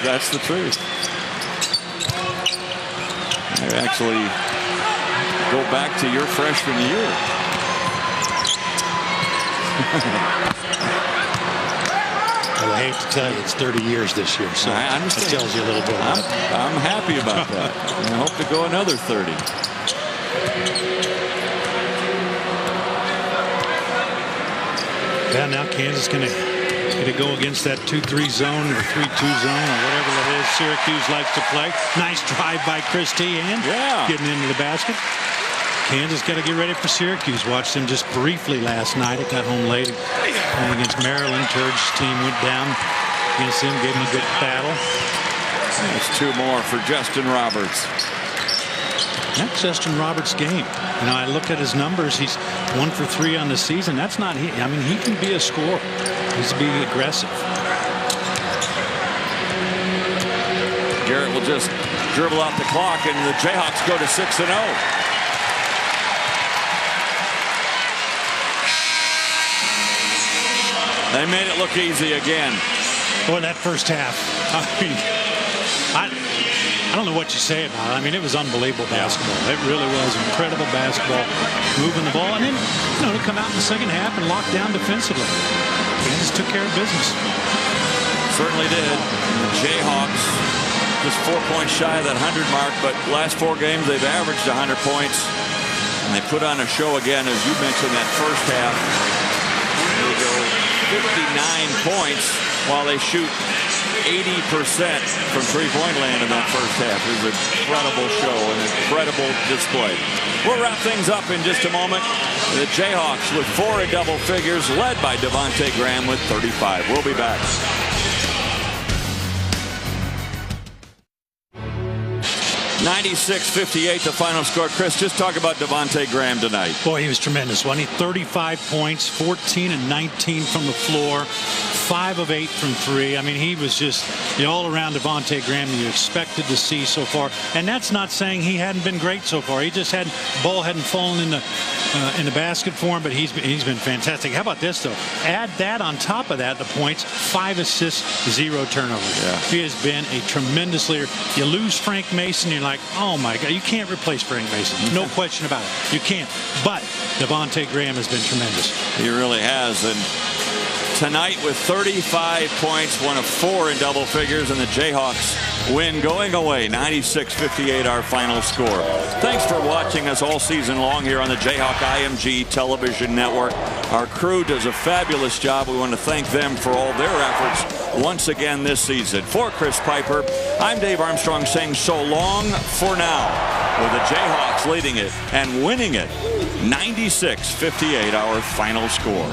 That's the truth. I actually go back to your freshman year. Well, I hate to tell you, it's 30 years this year, so I understand. That tells you a little bit. I'm happy about that. I hope to go another 30. Yeah, now Kansas going to go against that 2-3 zone or 3-2 zone or whatever that is Syracuse likes to play. Nice drive by Chris Teahan. Yeah. Getting into the basket. Kansas got to get ready for Syracuse. Watched them just briefly last night. It got home late. Playing against Maryland. Turge's team went down against them. Gave them a good battle. That's 2 more for Justin Roberts. That's Justin Roberts' game. You know, I looked at his numbers. He's 1 for 3 on the season. That's not he. I mean, he can be a scorer. He's being aggressive. Garrett will just dribble out the clock, and the Jayhawks go to 6-0. They made it look easy again. Boy, that first half. I mean, I don't know what you say about it. I mean, it was unbelievable basketball. It really was incredible basketball, moving the ball, and then to come out in the second half and lock down defensively. Kansas took care of business. Certainly did. The Jayhawks just 4 points shy of that 100 mark, but last 4 games they've averaged 100 points, and they put on a show again, as you mentioned, that first half. They go 59 points while they shoot 80% from three-point land in that first half. It was an incredible show, an incredible display. We'll wrap things up in just a moment. The Jayhawks with 4 in double figures, led by Devontae Graham with 35. We'll be back. (96-58) the final score. Chris, just talk about Devontae Graham tonight. Boy, he was tremendous. Wasn't he? 35 points, 14 and 19 from the floor, 5 of 8 from 3. I mean, he was just the all-around Devontae Graham you expected to see so far. And that's not saying he hadn't been great so far. He just hadn't, ball hadn't fallen in the basket for him, but he's been fantastic. How about this, though? Add that on top of that, the points, 5 assists, 0 turnovers. Yeah. He has been a tremendous leader. You lose Frank Mason, you're like, oh my God, you can't replace Frank Mason. No question about it. You can't. But Devontae Graham has been tremendous. He really has. And tonight with 35 points, 1 of 4 in double figures, and the Jayhawks win going away, 96-58 our final score. Thanks for watching us all season long here on the Jayhawk IMG Television Network. Our crew does a fabulous job. We want to thank them for all their efforts once again this season. For Chris Piper, I'm Dave Armstrong saying so long for now, with the Jayhawks leading it and winning it, 96-58 our final score.